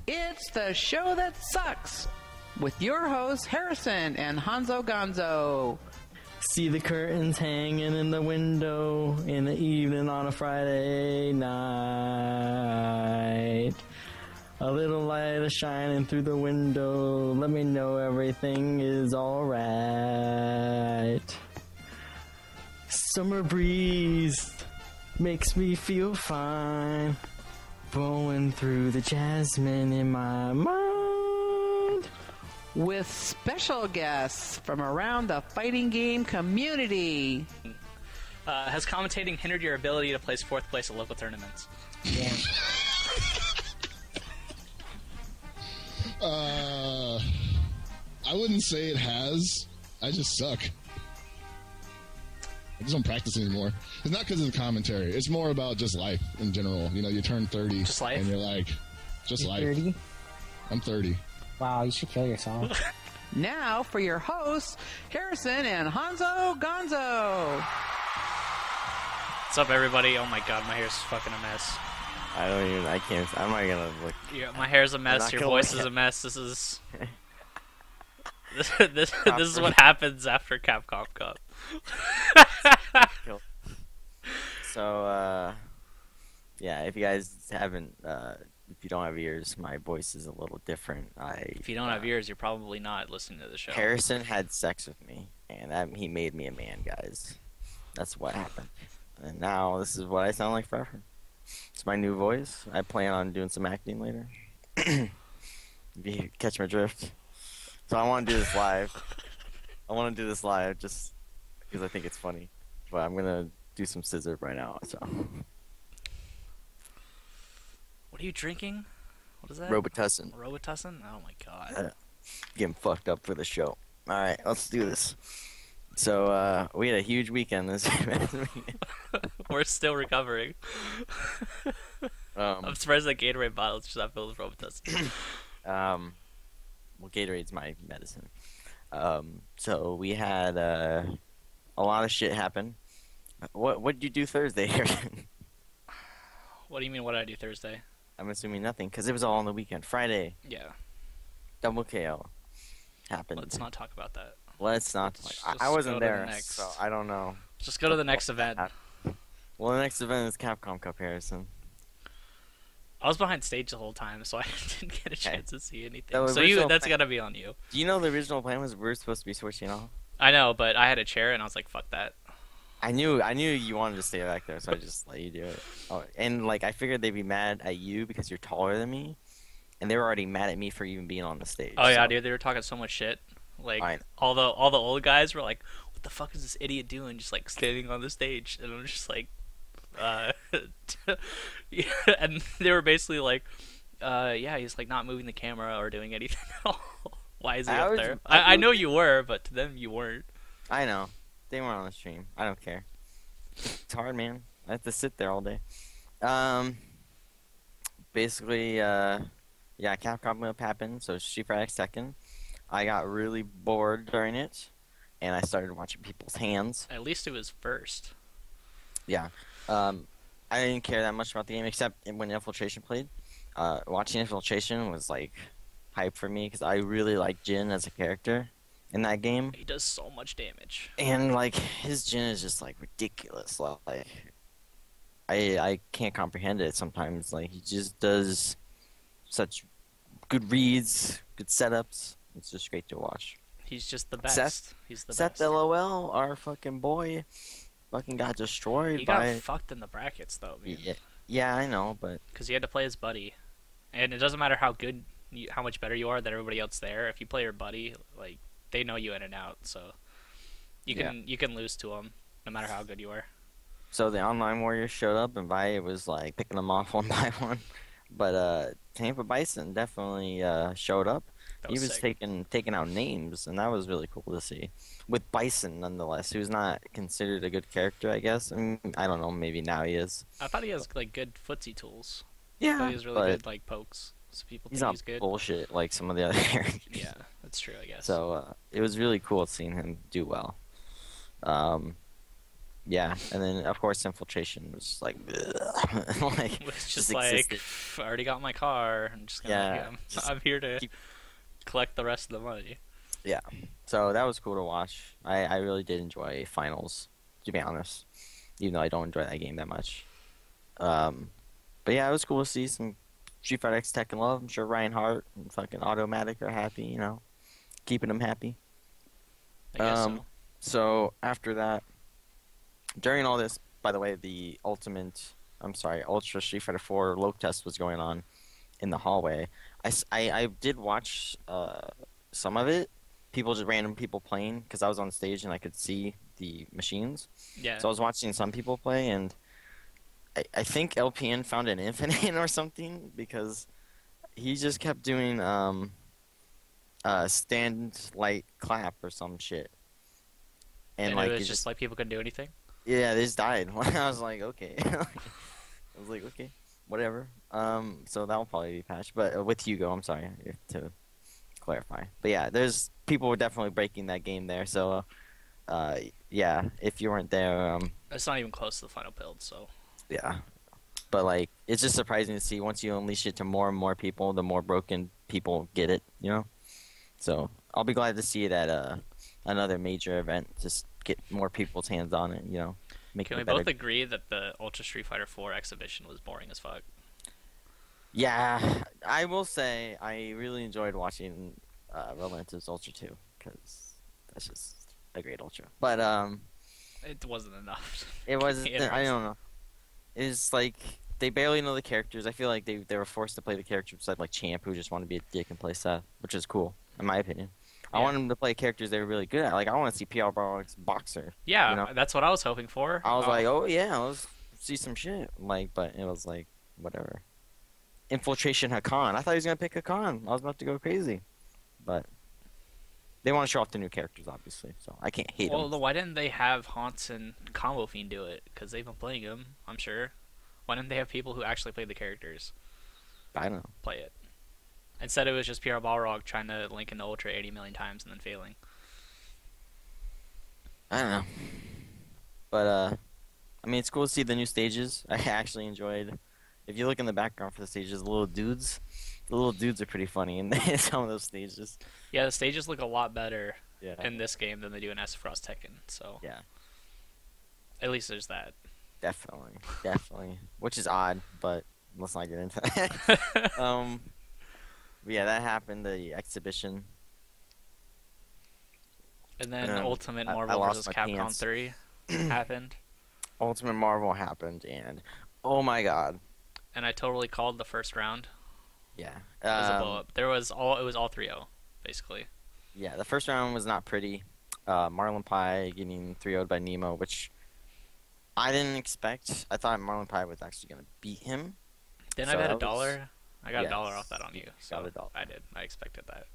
It's the show that sucks with your hosts Harrison and Honzo Gonzo. See the curtains hanging in the window in the evening on a Friday night. A little light is shining through the window. Let me know everything is alright. Summer breeze makes me feel fine. Blowing through the jasmine in my mind. With special guests from around the fighting game community. Has commentating hindered your ability to place 4th place at local tournaments? Yeah. I wouldn't say it has. I just suck. I just don't practice anymore. It's not because of the commentary. It's more about just life in general. You know, you turn 30 Just life? and you're like, just You're life. 30? I'm 30. Wow, you should kill yourself. Now for your hosts, Harrison and Honzo Gonzo. What's up, everybody? Oh my god, my hair's fucking a mess. I'm not gonna look. Yeah, my hair's a mess, not your gonna voice look is at- a mess, this is... this is what happens after Capcom Cup. So, yeah, if you guys haven't, if you don't have ears, my voice is a little different. If you don't have ears, you're probably not listening to the show. Harrison had sex with me, and he made me a man, guys. That's what happened. And now this is what I sound like forever. It's my new voice. I plan on doing some acting later. If you catch my drift. So I want to do this live. I want to do this live just because I think it's funny. But I'm going to do some scissor right now, so. What are you drinking? What is that? Robitussin. Robitussin? Oh my god. Getting fucked up for the show. Alright, let's do this. So, we had a huge weekend this weekend. We're still recovering. I'm surprised that Gatorade bottle's just not filled with Robitussin. Well, Gatorade's my medicine. So we had a lot of shit happen. What did you do Thursday, Harrison? What do you mean, what did I do Thursday? I'm assuming nothing, because it was all on the weekend. Friday, Yeah, double KO happened. let's not talk about that. Let's not. Just I go wasn't to the there, next. so I don't know. Just go to the next event. Well, the next event is Capcom Cup, Harrison. I was behind stage the whole time, so I didn't get a chance to see anything. The So original that's plan- gotta be on you. Do you know the original plan was we were supposed to be switching off? I know, but I had a chair, and I was like, fuck that. I knew you wanted to stay back there, so I just let you do it. Oh, and like I figured they'd be mad at you because you're taller than me, and they were already mad at me for even being on the stage. Oh yeah, so. dude, they were talking so much shit. Like Fine. all the old guys were like, "What the fuck is this idiot doing? Just like standing on the stage?" And I'm just like, yeah, and they were basically like, yeah, he's like not moving the camera or doing anything at all. Why is he up there? I know you were, but to them you weren't. I know. They weren't on the stream. I don't care. It's hard, man. I have to sit there all day. Basically, yeah, Capcom Cup happened, so Street Fighter X Tekken. I got really bored during it, and I started watching people's hands. At least it was first. Yeah. I didn't care that much about the game, except when Infiltration played. Watching Infiltration was, like, hype for me, because I really like Jin as a character in that game. He does so much damage. And, like, his Jin is just, like, ridiculous. Like, I can't comprehend it sometimes. Like, he just does such good reads, good setups. It's just great to watch. He's just the best. Seth, He's the Seth best. LOL, our fucking boy, fucking got destroyed He by... got fucked in the brackets though, man. Yeah, I know, but... Because he had to play his buddy, and it doesn't matter how good, how much better you are than everybody else there. If you play your buddy, like they know you in and out, so you can lose to them no matter how good you are. So the online warriors showed up, and Vi was like picking them off one by one. But Tampa Bison definitely showed up. That He was sick. taking out names, and that was really cool to see. With Bison, nonetheless, who's not considered a good character, I guess. I mean, I don't know, maybe now he is. I thought he has like good footsie tools. I Yeah, thought he has really but good like pokes. So people he's think not he's good. bullshit like some of the other characters. Yeah, that's true, I guess. So it was really cool seeing him do well. Yeah, and then of course Infiltration was like, like It's just like, existed. I already got my car. I'm just gonna. Yeah, just I'm here to keep- collect the rest of the money. yeah. So that was cool to watch. I really did enjoy Finals, to be honest, even though I don't enjoy that game that much. But yeah, it was cool to see some Street Fighter X Tekken love. I'm sure Ryan Hart and fucking Automatic are happy, you know, keeping them happy. I guess so. So after that, during all this, by the way, the Ultra Street Fighter 4 load test was going on in the hallway. I did watch some of it. Random people playing, because I was on stage and I could see the machines. Yeah. So I was watching some people play, and I think LPN found an infinite or something, because he just kept doing stand light clap or some shit. And like it was just like people couldn't do anything. yeah, they just died. I was like, okay. I was like, okay, whatever. So that'll probably be patched. But with Hugo, I'm sorry to clarify. But yeah, there's people were definitely breaking that game there. So, yeah, if you weren't there, It's not even close to the final build, so. yeah. But like, it's just surprising to see once you unleash it to more and more people, the more broken people get it. You know. So I'll be glad to see it at another major event. Just get more people's hands on it. You know. Make Can it we better. both agree that the Ultra Street Fighter 4 exhibition was boring as fuck? Yeah, I will say I really enjoyed watching Relentless Ultra 2, because that's just a great Ultra. But It wasn't enough. it wasn't. It I was. don't know. It's like they barely know the characters. I feel like they were forced to play the characters beside like Champ, who just wanted to be a dick and play Seth, which is cool in my opinion. I Yeah. want them to play characters they were really good at. Like I want to see PR Barlock's Boxer. Yeah, You know? that's what I was hoping for. I was like, oh yeah, let's see some shit. Like, but it was like whatever. Infiltration Hakan. I thought he was gonna pick Hakan. I was about to go crazy, but they want to show off the new characters, obviously. So I can't hate Well, them. why didn't they have Haunts and Combo Fiend do it? Because they've been playing them, I'm sure. Why didn't they have people who actually played the characters I don't know. play it? Instead, it was just PR Balrog trying to link into Ultra 80 million times and then failing. I don't know. But I mean, it's cool to see the new stages. I actually enjoyed. If you look in the background for the stages, the little dudes are pretty funny in some of those stages. Yeah, the stages look a lot better Yeah. in this game than they do in Frost Tekken. So Yeah. at least there's that. Definitely. Which is odd, but let's not get into that. But yeah, that happened. The exhibition. And then Um, Ultimate I Marvel lost vs. my Capcom pants. 3 happened, Ultimate Marvel happened, and oh my god. and I totally called the first round. Yeah. It was a blow up. It was all 3-0 basically. Yeah, the first round was not pretty. Marlon Pie getting 3-0'd by Nemo, which I didn't expect. I thought Marlon Pie was actually going to beat him. Didn't So I bet that $1? was- I got Yes, $1 off that on you. So got $1. I did. I expected that.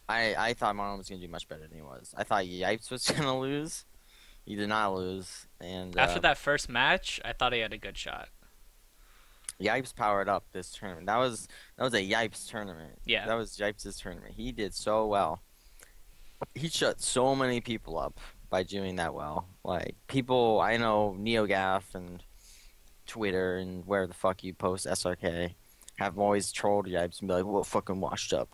I thought Marlon was going to do much better than he was. I thought Yipes was going to lose. He did not lose. And After that first match, I thought he had a good shot. Yipes powered up this tournament. That was a Yipes tournament. Yeah. That was Yipes' tournament. He did so well. He shut so many people up by doing that well. Like, people, I know NeoGaf and Twitter and where the fuck you post SRK have always trolled Yipes and be like, well, fucking washed up.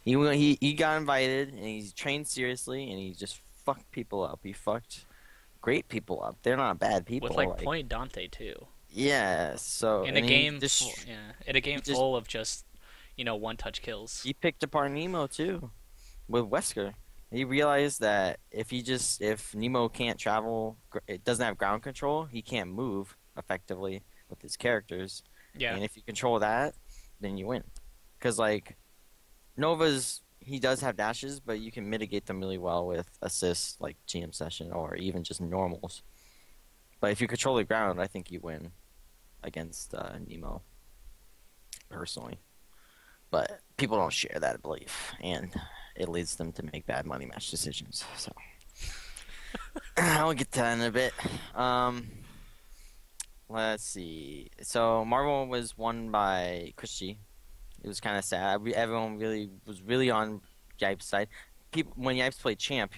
He got invited and he trained seriously and he just fucked people up. He fucked great people up. They're not bad people. With like Point Dante too. Yeah, so In a and he game, just- in a game just- full of just, one-touch kills. He picked apart Nemo too, with Wesker. He realized that if Nemo can't travel, it doesn't have ground control, he can't move effectively with his characters. Yeah. And if you control that, then you win. Because like Nova's, he does have dashes, but you can mitigate them really well with assists like GM Session or even just normals. But if you control the ground, I think you win against Nemo. Personally. But people don't share that belief, and it leads them to make bad money match decisions. So I'll get to that in a bit. Let's see. So Marvel was won by Christie. It was kind of sad. Everyone was really on Yipes' side. People, when Yipes played Champ,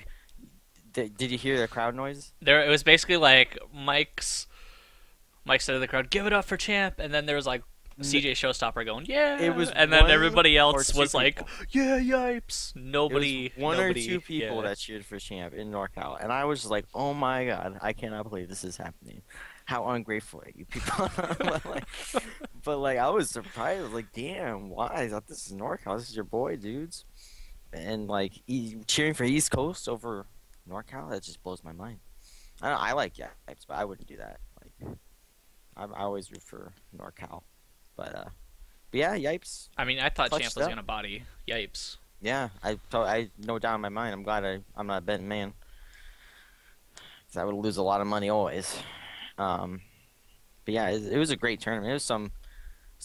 Did you hear the crowd noise? It was basically like Mike said to the crowd, "Give it up for champ," and then there was like CJ Showstopper going, "Yeah," It was and then one everybody or else two was like, people. "Yeah, yipes." Nobody, It was one or two people yeah. that cheered for champ in NorCal, and I was just like, "Oh my god, I cannot believe this is happening. How ungrateful are you people?" but like, I was surprised. I was like, "Damn, why? I thought this is NorCal. This is your boy, dudes." And like cheering for East Coast over NorCal, that just blows my mind. I like Yipes, but I wouldn't do that. Like, I always root for NorCal, but yeah, Yipes. I mean, I thought Clutched champ was up. gonna body Yipes. Yeah, I no doubt in my mind. I'm glad I'm not a betting man, because I would lose a lot of money always. But yeah, it was a great tournament. It was some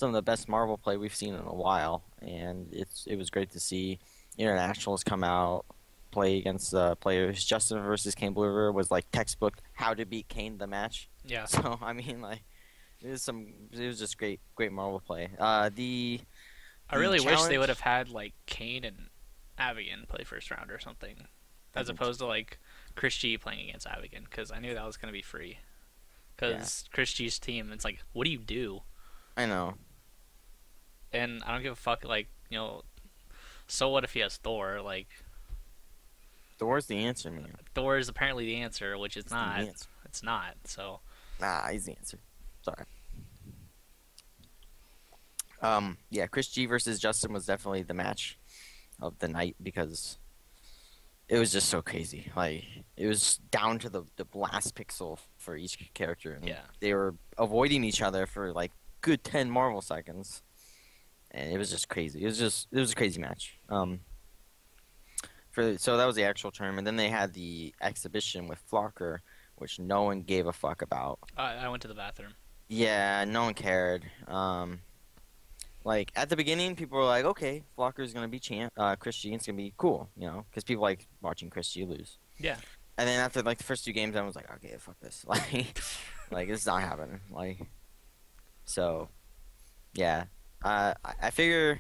of the best Marvel play we've seen in a while, and it was great to see internationals come out, play against players. Justin versus Kane Blue River was like textbook how to beat Kane the match. Yeah. So I mean, like, it was just great Marvel play. I really wish they challenge- would have had like Kane and Avigan play first round or something, as opposed to like Chris G playing against Avigan, because I knew that was gonna be free. Because Chris G's team, it's like, what do you do? I know. And I don't give a fuck. Like, you know, so what if he has Thor? Like, Thor's the answer, man. Thor is apparently the answer, which it's He's the not. answer. It's not. So Nah, he's the answer. Sorry. Yeah, Chris G versus Justin was definitely the match of the night, because it was just so crazy. Like, it was down to the last pixel for each character, and Yeah. they were avoiding each other for like good 10 Marvel seconds, and it was just crazy. It was a crazy match. So that was the actual tournament. Then they had the exhibition with Flocker, which no one gave a fuck about. I went to the bathroom. Yeah, no one cared. Like, at the beginning, people were like, okay, Flocker's gonna be champ. Chris G, it's gonna be cool, you know, because people like watching Chris G lose. Yeah. And then after like the first 2 games, I was like, okay, fuck this. Like it's not happening. Like, so, yeah. I figure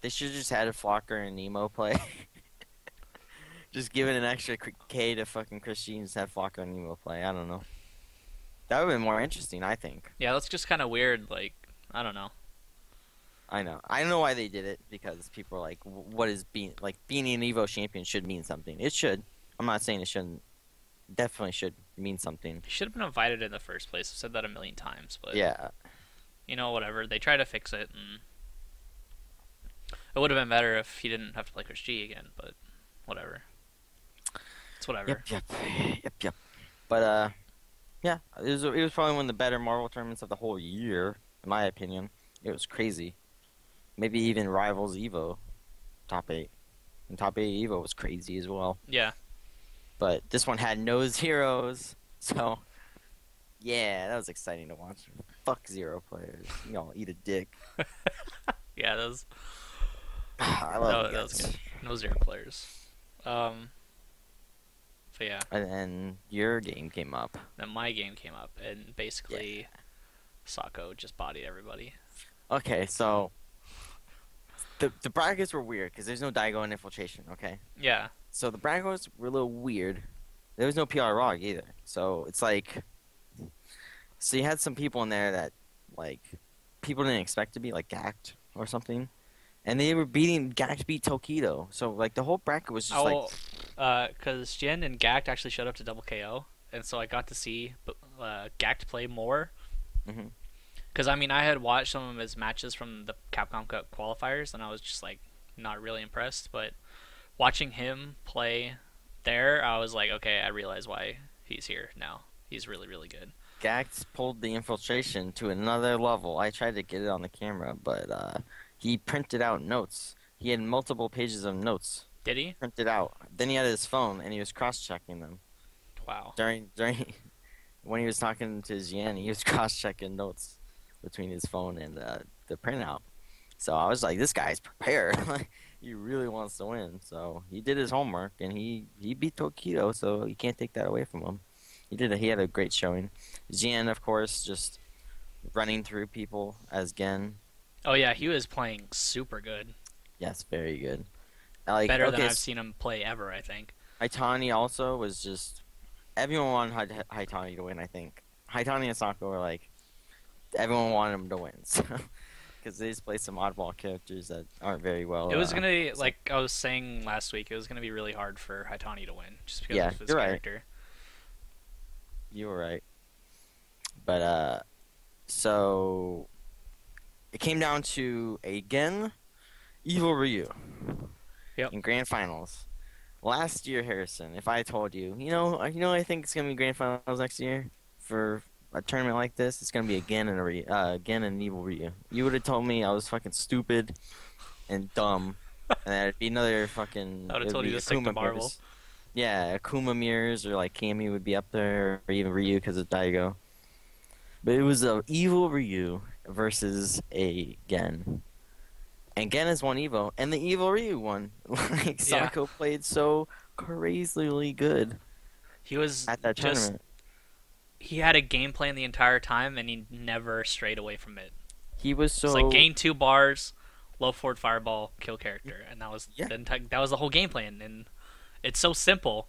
they should have just had a Flocker and Nemo play. Just give it an extra K to fucking Chris G and just have Flocker and Nemo play. I don't know. That would have been more interesting, I think. Yeah, that's just kind of weird. Like, I don't know. I know. I know why they did it, because people are like, what is being an Evo champion should mean something. It should. I'm not saying it shouldn't. Definitely should mean something. He should have been invited in the first place. I've said that a million times, but Yeah. you know, whatever. They try to fix it, and it would have been better if he didn't have to play Chris G again. But whatever. It's whatever. Yep. But yeah, it was probably one of the better Marvel tournaments of the whole year, in my opinion. It was crazy. Maybe even rivals Evo, top 8. And top 8 Evo was crazy as well. Yeah. But this one had no zeros, so yeah, that was exciting to watch. Fuck 0 players. Y'all eat a dick. Yeah, that was I love that was guys. good. No 0 players. But yeah, And then your game came up. then my game came up, and basically, Sako just bodied everybody. Okay, so the brackets were weird because there's no Daigo and infiltration. Okay, Yeah. so the brackets were a little weird. There was no PR ROG either, so it's like, so you had some people in there that like people didn't expect to be, like Gact or something, and they were beating Gact beat Tokido. So like the whole bracket was just like. Because Jin and Gact actually showed up to double KO, and so I got to see Gact play more. Mhm. Because I mean, I had watched some of his matches from the Capcom Cup qualifiers, and I was just like not really impressed. But watching him play there, I was like, okay, I realize why he's here now. He's really, really good. Gax pulled the infiltration to another level. I tried to get it on the camera, but he printed out notes. He had multiple pages of notes Did he? printed out. Then he had his phone, and he was cross-checking them. Wow. During when he was talking to Jian, he was cross-checking notes between his phone and the printout. So I was like, this guy's prepared. He really wants to win. So he did his homework, and he beat Tokido, so you can't take that away from him. He had a great showing. Jian, of course, just running through people as Gen. Oh yeah, he was playing super good. Yes, very good. Like, Better than okay, I've seen him play ever, I think. Haitani also was just everyone wanted Haitani to win. I think Haitani and Sako were like everyone wanted him to win, because they just play some oddball characters that aren't very well. It was gonna be, like I was saying last week, it was gonna be really hard for Haitani to win just because of his character. Right. You were right. But so it came down to again Evil Ryu. Yep. In grand finals. Last year, Harrison, if I told you, I think it's gonna be grand finals next year for a tournament like this, it's gonna be again an Evil Ryu. You would have told me I was fucking stupid and dumb, and that'd be another fucking. I would have told you to stick to Marvel. Mirrors. Yeah, Akuma mirrors or like Cammy would be up there, or even Ryu because of Daigo. But it was a Evil Ryu versus a Gen. And Gen has won Evo, and the Evil Ryu won. Like, Sako played so crazily good. He was at that tournament. He had a game plan the entire time, and he never strayed away from it. He was so. It's like gain 2 bars, low forward fireball, kill character, and that was the whole game plan. And it's so simple,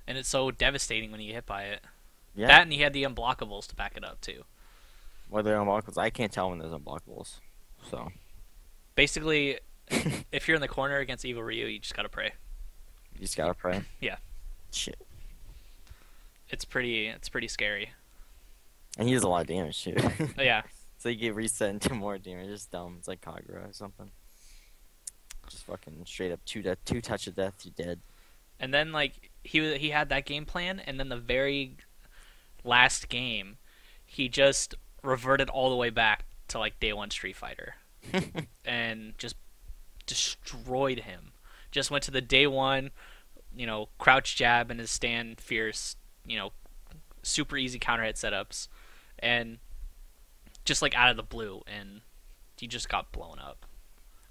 and it's so devastating when you get hit by it. Yeah. That, and he had the unblockables to back it up too. What are the unblockables? I can't tell when there's unblockables. So. Basically, if you're in the corner against Evil Ryu, you just gotta pray. You just gotta pray? Yeah. Shit. It's pretty scary. And he does a lot of damage, too. Yeah. So you get reset into more damage. It's dumb. It's like Kagura or something. Just fucking straight up two touch of death, you're dead. And then, like, he had that game plan, and then the very last game, he just reverted all the way back to, like, day 1 Street Fighter. And just destroyed him. Just went to the day 1, crouch jab and his stand fierce, super easy counter hit setups, and just like out of the blue, and he just got blown up.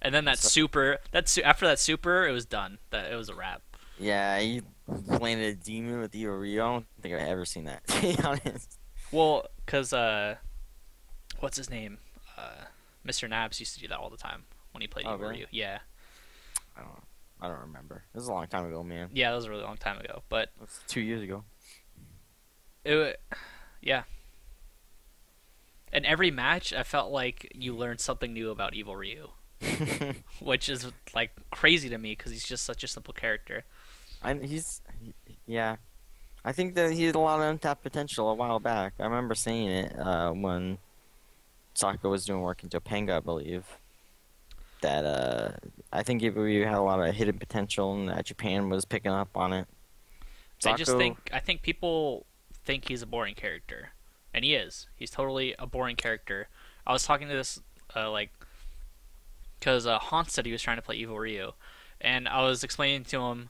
And then after that super, it was done. It was a wrap. Yeah, he landed a demon with Evil Ryu. I don't think I've ever seen that, to be honest. Well, because what's his name? Mr. Nabs used to do that all the time when he played Evil Ryu. Yeah. I don't remember. This was a long time ago, man. Yeah, that was a really long time ago. But it was 2 years ago. Yeah. And every match, I felt like you learned something new about Evil Ryu, which is like crazy to me because he's just such a simple character. Yeah. I think that he had a lot of untapped potential a while back. I remember saying it when Sako was doing work in Topanga, I believe. That I think Evil Ryu had a lot of hidden potential, and that Japan was picking up on it. I think people think he's a boring character, and he is. He's totally a boring character. I was talking to this because Hans said he was trying to play Evil Ryu, and I was explaining to him,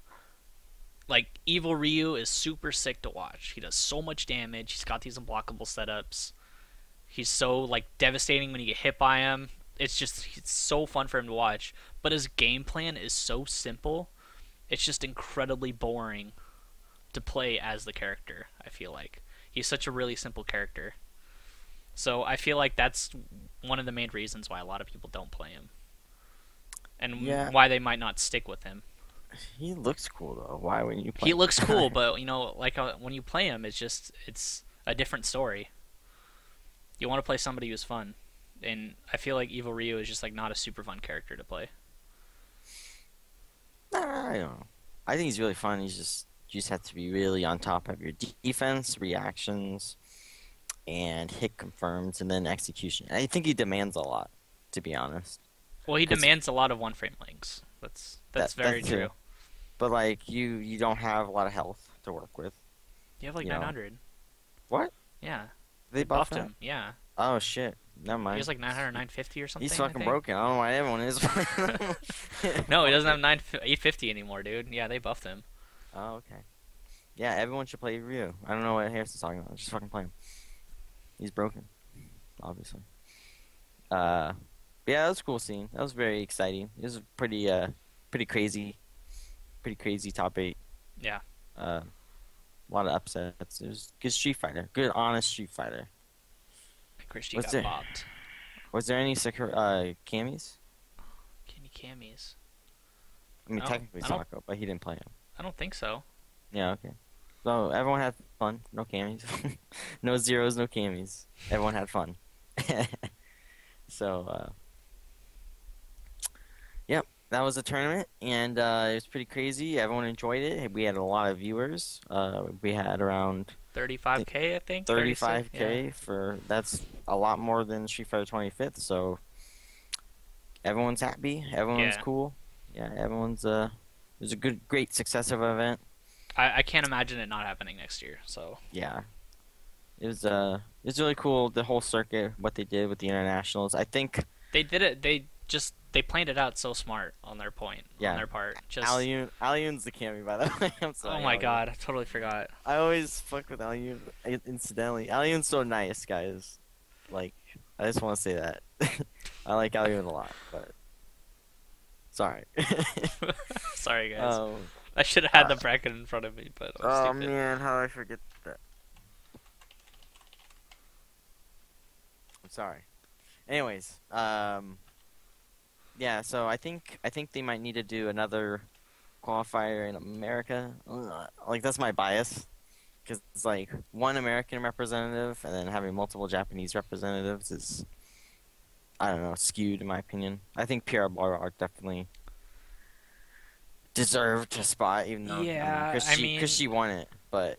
like, Evil Ryu is super sick to watch. He does so much damage. He's got these unblockable setups. He's so, like, devastating when you get hit by him. It's so fun for him to watch. But his game plan is so simple. It's just incredibly boring to play as the character, I feel like. He's such a really simple character. So I feel like that's one of the main reasons why a lot of people don't play him. And why they might not stick with him. He looks cool, though. Why wouldn't you play him? He looks cool, but, like when you play him, it's a different story. You want to play somebody who's fun. And I feel like Evil Ryu is just like not a super fun character to play. I don't know. I think he's really fun. You just have to be really on top of your defense, reactions, and hit confirms, and then execution. I think he demands a lot, to be honest. Well, he demands a lot of one-frame links. That's very true. But like you don't have a lot of health to work with. You have like 900. What? Yeah. They buffed him? Yeah. Oh shit. Never mind. He has like 900, 950 or something. He's fucking broken. I don't know why everyone is. No, he doesn't have 850 anymore, dude. Yeah, they buffed him. Oh, okay. Yeah, everyone should play Ryu. I don't know what Harris is talking about. Just fucking play him. He's broken, obviously. Yeah, that was a cool scene. That was very exciting. It was pretty crazy top 8. Yeah. A lot of upsets. It was good Street Fighter. Good, honest Street Fighter. Christy got bopped. Was there any Camis? Any Camis? I mean, technically Sako, but he didn't play him. I I don't think so. Yeah, okay. So everyone had fun. No camis. No zeros, no camis. Everyone had fun. So, yep, that was a tournament, and it was pretty crazy. Everyone enjoyed it. We had a lot of viewers. We had around 35K, I think. 35K yeah. for that's a lot more than Street Fighter 25th. So everyone's happy. Everyone's cool. Yeah, everyone's it was a great success of an event. I can't imagine it not happening next year. So Yeah, it was really cool, the whole circuit, what they did with the internationals. I think they did it. They planned it out so smart on their point. Yeah. On their part. Just Alioun's the cami, by the way. I'm sorry. oh my Alioun. god, I totally forgot. I always fuck with Alioun incidentally. Alioun's so nice, guys. Like, I just want to say that. I like Alioun a lot, but sorry. Sorry guys. I should have had the bracket in front of me, but I'm stupid. Man, how did I forget that? I'm sorry. Anyways, yeah, so I think they might need to do another qualifier in America. Like, that's my bias, because it's like one American representative and then having multiple Japanese representatives is, I don't know, skewed in my opinion. I think Pierre Barr definitely deserved a spot, even though because she won it, but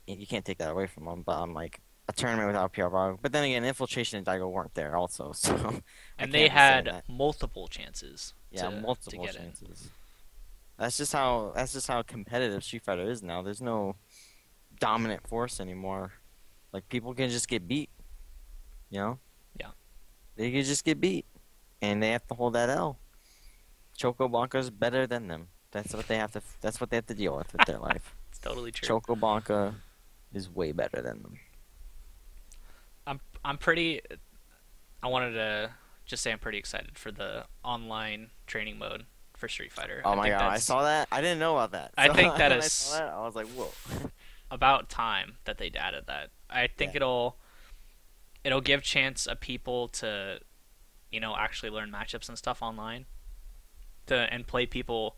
you can't take that away from them. But I'm like, a tournament without PR Bar. But then again, Infiltration and Daigo weren't there also, so and they had multiple chances. Yeah, multiple to get chances. In. That's just how competitive Street Fighter is now. There's no dominant force anymore. Like, people can just get beat. You know? Yeah. They can just get beat, and they have to hold that L. Choco Blanca's better than them. That's what they have to deal with their life. It's totally true. Choco Blanca is way better than them. I'm pretty. I wanted to just say I'm pretty excited for the online training mode for Street Fighter. Oh my god, I saw that. I didn't know about that. I think that when is. I saw that, I was like, whoa. About time that they added that. I think it'll give chance of people to, actually learn matchups and stuff online, and play people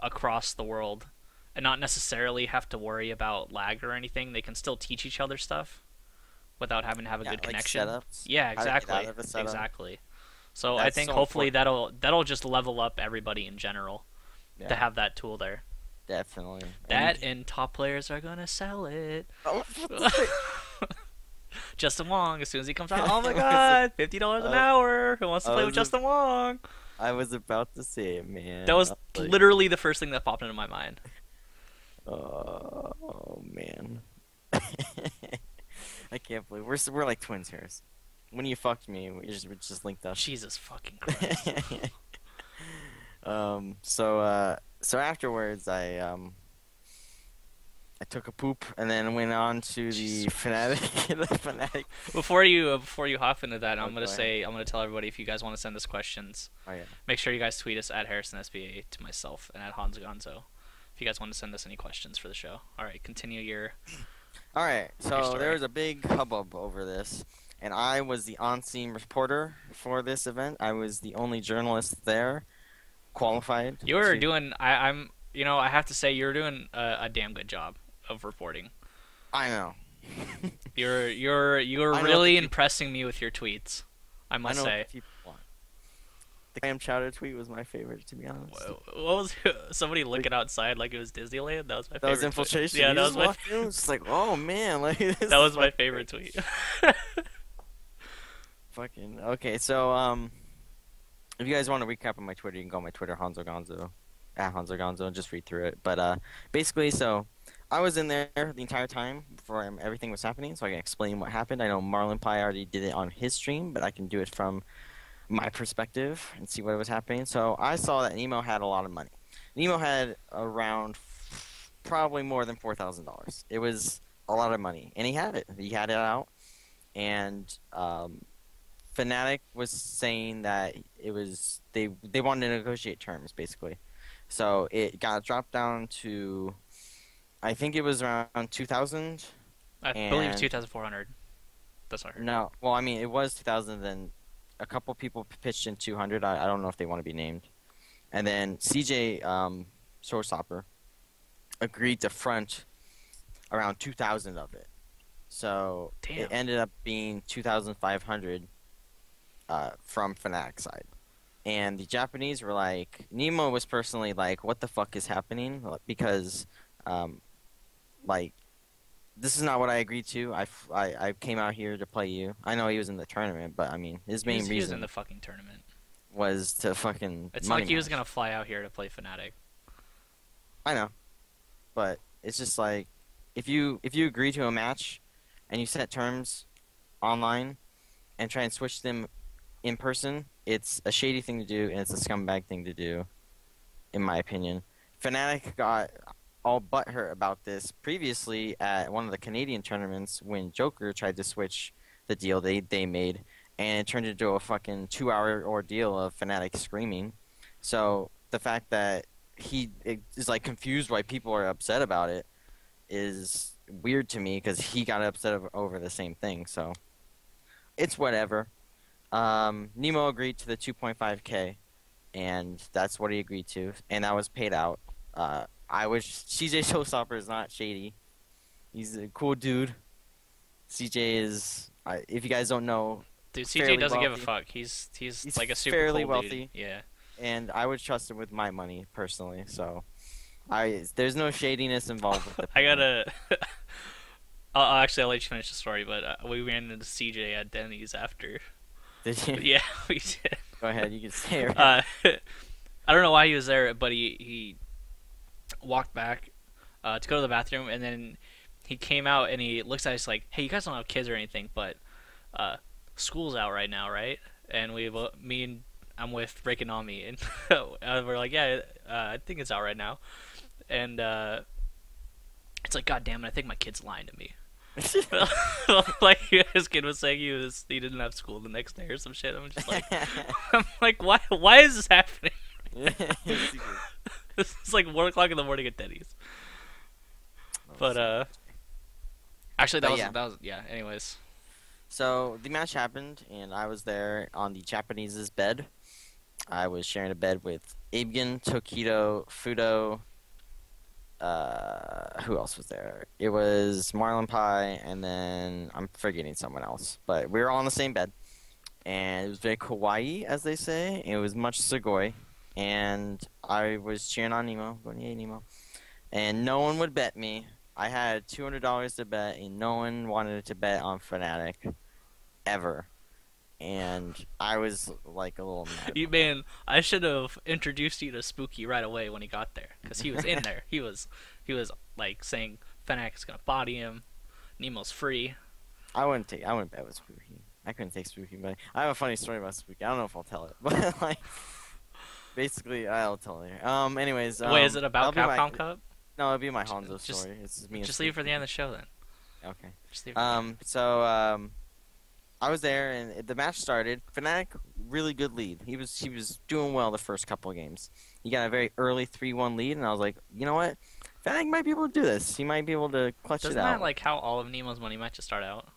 across the world, and not necessarily have to worry about lag or anything. They can still teach each other stuff without having to have a good connection. Setups, yeah, exactly. Exactly. So I think hopefully that'll just level up everybody in general to have that tool there. Definitely. And top players are gonna sell it. Justin Wong, as soon as he comes out, oh my god, $50 an hour. Who wants to play with Justin Wong? I was about to say it, man. That was literally the first thing that popped into my mind. Oh man. I can't believe we're like twins here. When you fucked me, we just linked up. Jesus fucking Christ. So afterwards, I took a poop and then went on to the Fanatic. Before you hop into that, I'm gonna tell everybody, if you guys want to send us questions, make sure you guys tweet us at HarrisonSBA to myself and at Honzo Gonzo. If you guys want to send us any questions for the show. All right, continue your. All right, so there was a big hubbub over this, and I was the on-scene reporter for this event. I was the only journalist there, qualified. You were doing. I have to say you're doing a damn good job of reporting. I know. You're really impressing me with your tweets. I must say. The clam chowder tweet was my favorite, to be honest. What was somebody looking outside like it was Disneyland? That was my favorite. That was Infiltration. Tweet. Yeah, that was my. It was just like, oh man, like that was my favorite tweet. Fucking okay. So if you guys want to recap on my Twitter, you can go on my Twitter, Honzo Gonzo, at Honzo Gonzo, and just read through it. But basically, so I was in there the entire time before everything was happening, so I can explain what happened. I know Marlon Pie already did it on his stream, but I can do it from my perspective and see what was happening. So I saw that Nemo had a lot of money. Nemo had around probably more than $4,000. It was a lot of money, and he had it. He had it out, and Fanatic was saying that it was they wanted to negotiate terms basically. So it got dropped down to, I think it was around 2,000. I believe 2,400. That's what I heard. No, well, I mean, it was 2,000. Then a couple people pitched in 200. I don't know if they want to be named. And then CJ Showstopper agreed to front around 2,000 of it. So Damn. it ended up being 2,500 from Fanatic side. And the Japanese were like, Nemo was personally like, what the fuck is happening? Because, like, this is not what I agreed to. I came out here to play you. I know he was in the tournament, but I mean, his main He was in reason the fucking tournament. was to fucking. It's money like he was match. gonna fly out here to play Fnatic. I know, but it's just like, if you agree to a match, and you set terms online, and try and switch them in person, it's a shady thing to do, and it's a scumbag thing to do, in my opinion. Fnatic got all butthurt about this previously at one of the Canadian tournaments when Joker tried to switch the deal they made, and it turned into a fucking 2-hour ordeal of Fnatic screaming. So the fact that he is like confused why people are upset about it is weird to me, because he got upset over the same thing. So it's whatever. Nemo agreed to the 2.5K, and that's what he agreed to, and that was paid out. I wish CJ Showstopper is not shady. He's a cool dude. CJ is, if you guys don't know, Dude, CJ doesn't give a wealthy. fuck. He's like a super fairly cool wealthy. dude. Yeah. And I would trust him with my money personally. So, there's no shadiness involved with it. I gotta. Actually, I'll let you finish the story, but we ran into CJ at Denny's after. Did you? Yeah, we did. Go ahead. You can say it. I don't know why he was there, but he walked back to go to the bathroom, and then he came out and he looks at us like, "Hey, you guys don't have kids or anything, but school's out right now, right?" And I'm with Rick and Nami, and we're like, "Yeah, I think it's out right now." And it's like, "God damn it, I think my kid's lying to me." Like his kid was saying he didn't have school the next day or some shit. I'm just like, I'm like, why is this happening? This is like 1 o'clock in the morning at Denny's. But actually that was anyways. So the match happened, and I was there on the Japanese's bed. I was sharing a bed with Abegan, Tokido, Fudo. Who else was there? It was Marlon Pie, and then I'm forgetting someone else. But we were all on the same bed, and it was very kawaii, as they say. It was much Sugoi, and I was cheering on Nemo, going, "Yay, Nemo!" And no one would bet me. I had $200 to bet, and no one wanted to bet on Fnatic ever. And I was like a little mad. Man, I should have introduced you to Spooky right away when he got there, because he was in there. He was like saying Fnatic's gonna body him, Nemo's free. I wouldn't bet with Spooky. I couldn't take Spooky, but I have a funny story about Spooky. I don't know if I'll tell it, but like, basically, I'll tell it later. Anyways, Wait, is it about Capcom Cup? No, it'll be my Honzo Just- story. It's me. Just leave it for the end of the show then. Okay. Just leave it for the end. So I was there, and the match started. Fnatic, really good lead. He was doing well the first couple of games. He got a very early 3-1 lead, and I was like, you know what? Fnatic might be able to do this. He might be able to clutch Doesn't it out. that like how all of Nemo's money matches start out?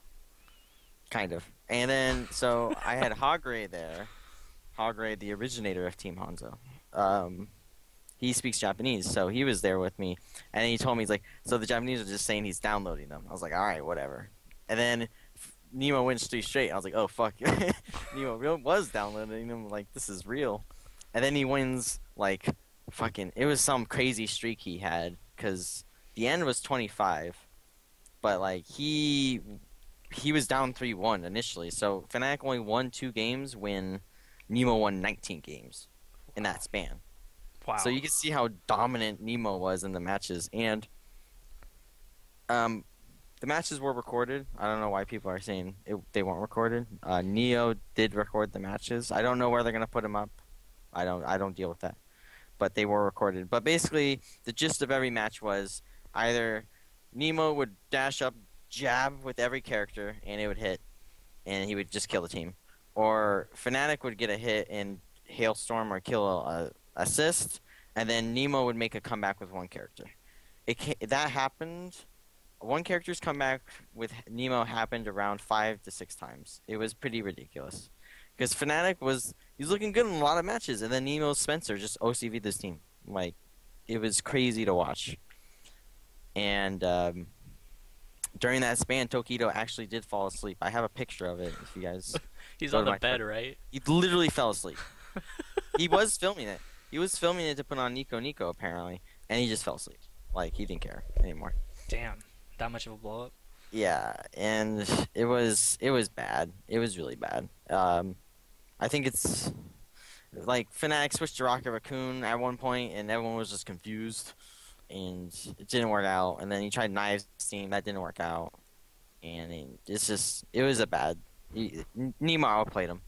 Kind of. And then, so I had Hogray there. Hogray, the originator of Team Honzo. He speaks Japanese, so he was there with me. And he told me, he's like, so the Japanese are just saying he's downloading them. I was like, alright, whatever. And then Nemo wins 3 straight. I was like, oh, fuck. Nemo was downloading them. Like, this is real. And then he wins, like, fucking... It was some crazy streak he had, because the end was 25. But, like, he was down 3-1 initially. So Fnatic only won 2 games when Nemo won 19 games in that span. Wow. So you can see how dominant Nemo was in the matches. And the matches were recorded. I don't know why people are saying they weren't recorded. Neo did record the matches. I don't know where they're going to put them up. I don't deal with that. But they were recorded. But basically, the gist of every match was either Nemo would dash up, jab with every character, and it would hit, and he would just kill the team. Or Fnatic would get a hit and Hailstorm or kill a assist, and then Nemo would make a comeback with one character. That happened. One character's comeback with Nemo happened around 5 to 6 times. It was pretty ridiculous. Because Fnatic he's looking good in a lot of matches, and then Nemo Spencer just OCV'd this team. Like, it was crazy to watch. And during that span, Tokido actually did fall asleep. I have a picture of it. If you guys, He's go on to the my bed, Twitter. right? He literally fell asleep. He was filming it. He was filming it to put on Nico Nico apparently, and he just fell asleep. Like he didn't care anymore. Damn, that much of a blow up. Yeah, and it was bad. It was really bad. I think it's like Fanatic switched to Rocket Raccoon at one point, and everyone was just confused, and it didn't work out. And then he tried Knives team, that didn't work out, and it was a bad. Nemo outplayed him,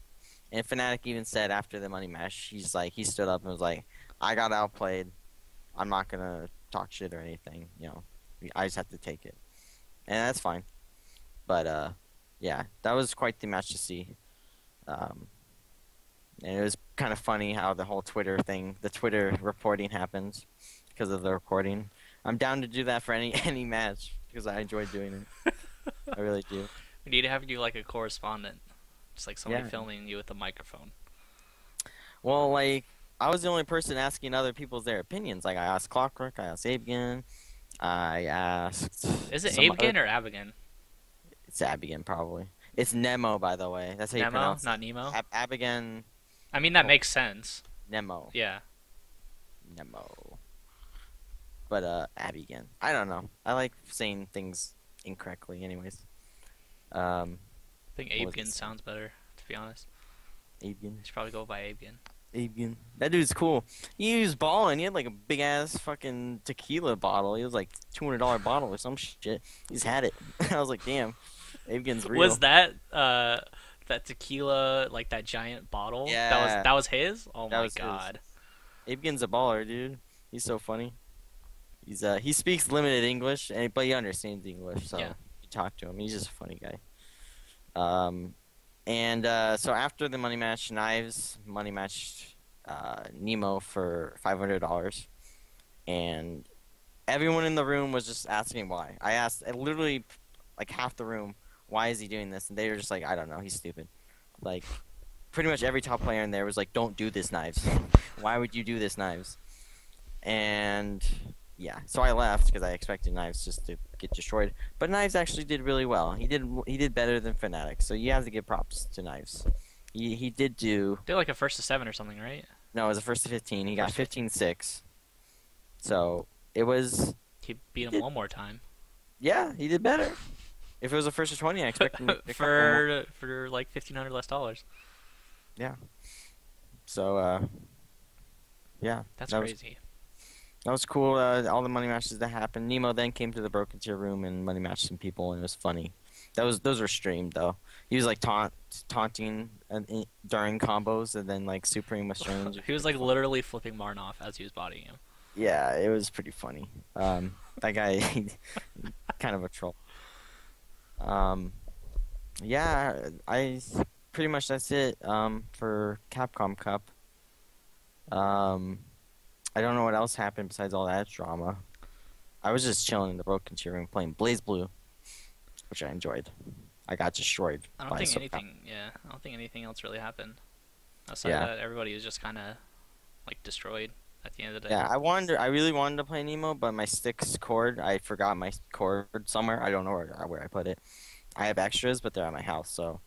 and Fnatic even said after the money match, he stood up and was like, "I got outplayed. I'm not gonna talk shit or anything. You know, I just have to take it." And that's fine. But, yeah, that was quite the match to see. And it was kind of funny how the whole Twitter reporting happened because of the recording. I'm down to do that for any match because I enjoy doing it. I really do. We need to have you like a correspondent. Just like somebody Yeah. filming you with a microphone. Well, like, I was the only person asking other people's their opinions. Like, I asked Clockwork, I asked Abegan, I asked... Is it some Abegan other- or Abigan? It's Abigan, probably. It's Nemo, by the way. That's how you Nemo, pronounce not it. Nemo? Abigan... I mean, that Oh. makes sense. Nemo. Yeah. Nemo. But, Abigan. I don't know. I like saying things incorrectly anyways. I think What was Abegan it? sounds better, to be honest. Abigan. You should probably go by Abegan. Abigan. That dude's cool. He was balling. He had like a big ass fucking tequila bottle. He was like $200 bottle or some shit. He's had it. I was like, damn. Abigan's real. Was that that tequila, like that giant bottle? Yeah. That was his? Oh That my was his. god. Abigan's a baller, dude. He's so funny. He speaks limited English, but he understands English, so Yeah. you talk to him. He's just a funny guy. So after the money match, Knives money matched Nemo for $500, and everyone in the room was just asking why. I asked literally like half the room, why is he doing this? And they were just like, I don't know, he's stupid. Like pretty much every top player in there was like, don't do this, Knives. Why would you do this, Knives? And yeah, so I left because I expected Knives just to get destroyed. But Knives actually did really well. He did better than Fnatic, so you have to give props to Knives. He did do... They're like a first to 7 or something, right? No, it was a first to 15. He got First to 15-6. So it was... He beat him one more time. Yeah, he did better. If it was a first to 20, I expect him to pick up one more. for like $1,500 less dollars. Yeah. So, yeah. That's that crazy. That was cool. All the money matches that happened. Nemo then came to the Broken Tier room and money matched some people, and it was funny. Those were streamed though. He was like taunting during combos, and then like Supreme was strange. He was like literally flipping Marn off as he was bodying him. Yeah, it was pretty funny. That guy, kind of a troll. Yeah, I pretty much that's it. For Capcom Cup. I don't know what else happened besides all that drama. I was just chilling in the Broken Tier room playing Blaze Blue, which I enjoyed. I got destroyed. I by don't think some- anything. Yeah, I don't think anything else really happened. Outside Yeah. that, everybody was just kind of like destroyed at the end of the day. Yeah, I really wanted to play Nemo, but my stick's cord, I forgot my cord somewhere. I don't know where I put it. I have extras, but they're at my house, so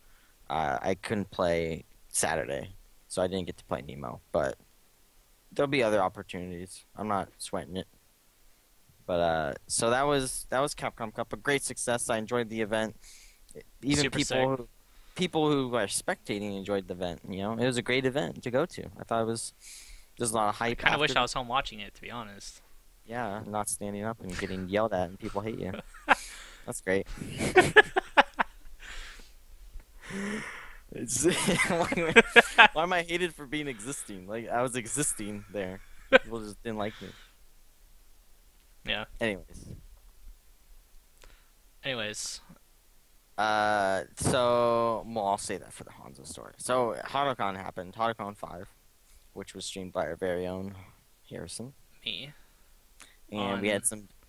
I couldn't play Saturday, so I didn't get to play Nemo. But there'll be other opportunities. I'm not sweating it. But so that was Capcom Cup, a great success. I enjoyed the event. Even Super people who are spectating enjoyed the event. You know, it was a great event to go to. I thought there's a lot of hype. Kind of wish after- I was home watching it, to be honest. Yeah, not standing up and getting yelled at and people hate you. That's great. Why am I hated for being existing? Like, I was existing there. People just didn't like me. Yeah. Anyways. Well, I'll say that for the Honzo story. So, Hanukkah happened. Hanukkah 5, which was streamed by our very own Harrison. Me. And we had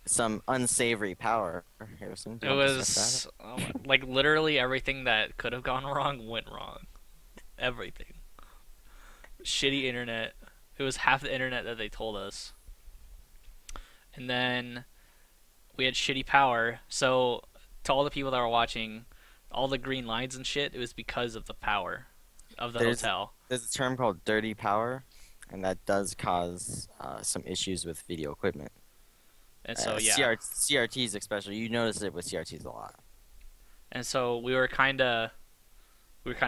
some unsavory power, Harrison. Do It you want to discuss was like literally everything that could have gone wrong went wrong. Everything. Shitty internet. It was half the internet that they told us. And then we had shitty power. So to all the people that were watching, all the green lines and shit, it was because of the power of the hotel. There's a term called dirty power, and that does cause some issues with video equipment. And so CRTs especially, you notice it with CRTs a lot. And so we were kind of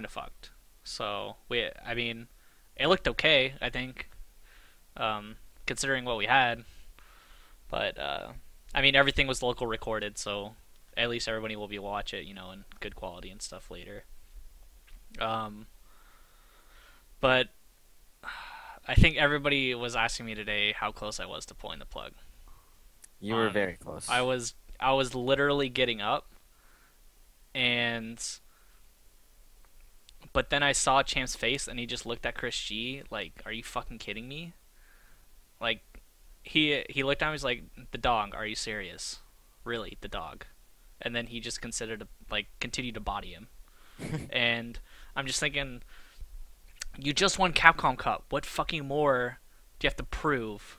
fucked. So I mean, it looked okay, I think, considering what we had. But I mean, everything was local recorded, so at least everybody will be able to watch it, in good quality and stuff later. But I think everybody was asking me today how close I was to pulling the plug. You were very close. I was literally getting up, but then I saw Champ's face, and he just looked at Chris G like, "Are you fucking kidding me?" Like, he looked at me, he's like, "The dog, are you serious? Really, the dog?" And then he just continue to body him. And I'm just thinking, you just won Capcom Cup. What fucking more do you have to prove?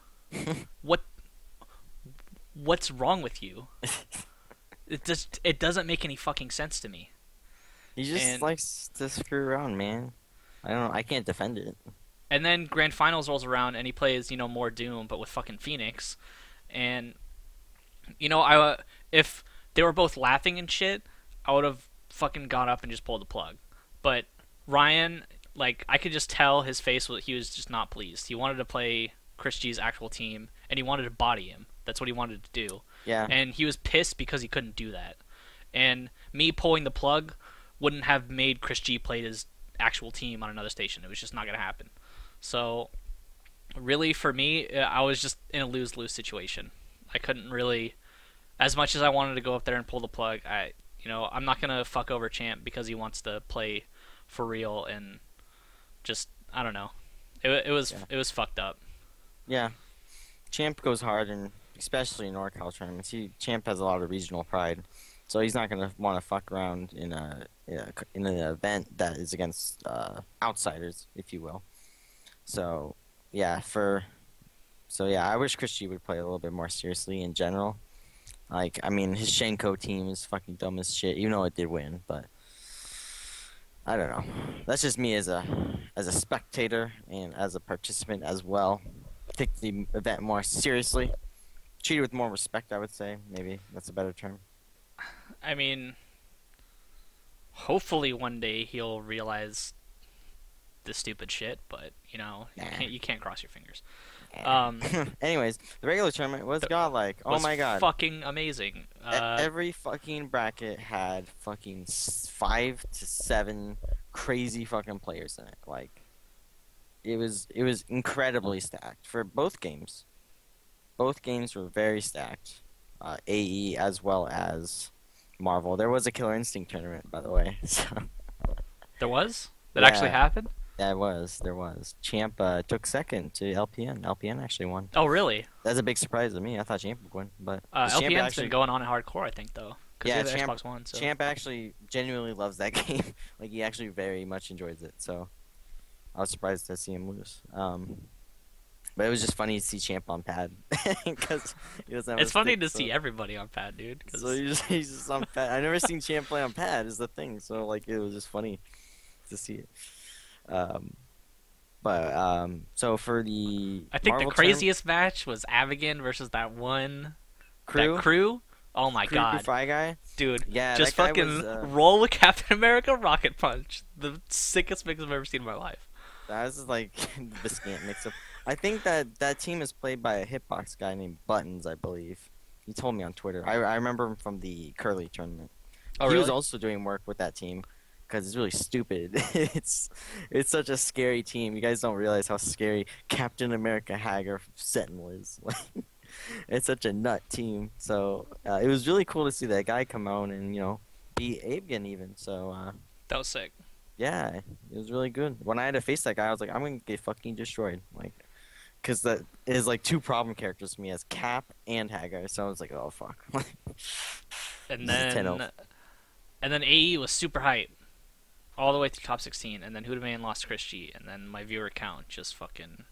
What's wrong with you? It doesn't make any fucking sense to me. He just likes to screw around, man. I don't know. I can't defend it. And then Grand Finals rolls around, and he plays, more Doom, but with fucking Phoenix. And, if they were both laughing and shit, I would have fucking gone up and just pulled the plug. But Ryan, I could just tell his face, he was just not pleased. He wanted to play Chris G's actual team, and he wanted to body him. That's what he wanted to do. Yeah. And he was pissed because he couldn't do that. And me pulling the plug wouldn't have made Chris G play his actual team on another station. It was just not going to happen. So, really, for me, I was just in a lose-lose situation. I couldn't really, as much as I wanted to go up there and pull the plug, I'm not going to fuck over Champ because he wants to play for real, and just, I don't know. It was fucked up. Yeah. Champ goes hard, and especially in NorCal tournaments. Champ has a lot of regional pride, so he's not gonna want to fuck around in an event that is against outsiders, if you will. So yeah, I wish Chris G would play a little bit more seriously in general. His Shenko team is fucking dumb as shit. You know it did win, but I don't know. That's just me as a spectator and as a participant as well. Take the event more seriously. Treat it with more respect, I would say. Maybe that's a better term. I mean, hopefully one day he'll realize the stupid shit, but you can't cross your fingers. Anyways, the regular tournament was godlike. Oh my god, fucking amazing. Every fucking bracket had fucking 5 to 7 crazy fucking players in it. It was incredibly stacked for both games. Both games were very stacked. AE as well as Marvel. There was a Killer Instinct tournament, by the way. So. There was? That actually happened? Yeah, there was. Champ took second to LPN. LPN actually won. Oh, really? That's a big surprise to me. I thought Champ would win, but LPN's been going on in hardcore, I think, though. Yeah, Xbox One. So. Champ actually genuinely loves that game. He actually very much enjoys it. So I was surprised to see him lose. But it was just funny to see Champ on pad because it's funny to see everybody on pad, dude. So he's just on pad. I never seen Champ play on pad. Is the thing. So it was just funny to see it. So for the I think Marvel the craziest match was Avigan versus that one crew. That crew. Oh my god, Fry guy, dude! Yeah, just fucking roll with Captain America Rocket Punch. The sickest mix I've ever seen in my life. That was the scant mix-up. I think that team is played by a hitbox guy named Buttons, I believe. He told me on Twitter. I remember him from the Curly tournament. Oh, he really? was also doing work with that team because it's really stupid. It's such a scary team. You guys don't realize how scary Captain America Hager Sentinel is. It's such a nut team. So it was really cool to see that guy come out and beat Abegan even. So that was sick. Yeah, it was really good. When I had to face that guy, I was like, I'm gonna get fucking destroyed. Because that is 2 problem characters to me as Cap and Hagar. So I was like, oh fuck. And then AE was super hype, all the way to top 16. And then Hudaman lost Chris G. And then my viewer count just fucking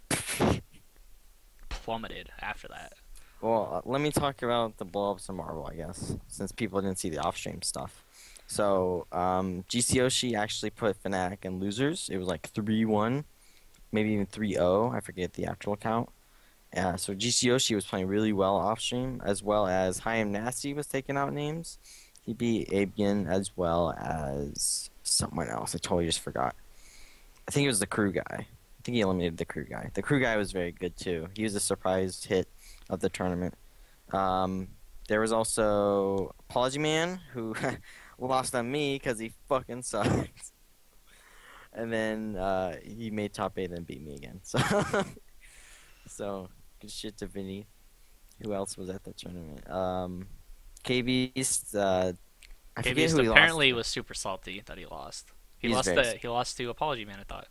plummeted after that. Well, let me talk about the blow-ups of Marvel, I guess, since people didn't see the off-stream stuff. So, GC Yoshi actually put Fanatic in losers. It was like 3-1, maybe even 3-0. I forget the actual count. So GC Yoshi was playing really well off-stream, as well as Hi Am Nasty was taking out names. He beat Abian as well as someone else. I totally just forgot. I think it was the crew guy. I think he eliminated the crew guy. The crew guy was very good too. He was a surprise hit of the tournament. There was also Apology Man, who lost on me because he fucking sucks. And then he made top 8 and beat me again. So good shit to Vinny. Who else was at the tournament? K-Beast. I forget K-Beast who he apparently lost was super salty that he lost. He's very He lost to Apology Man, I thought. to.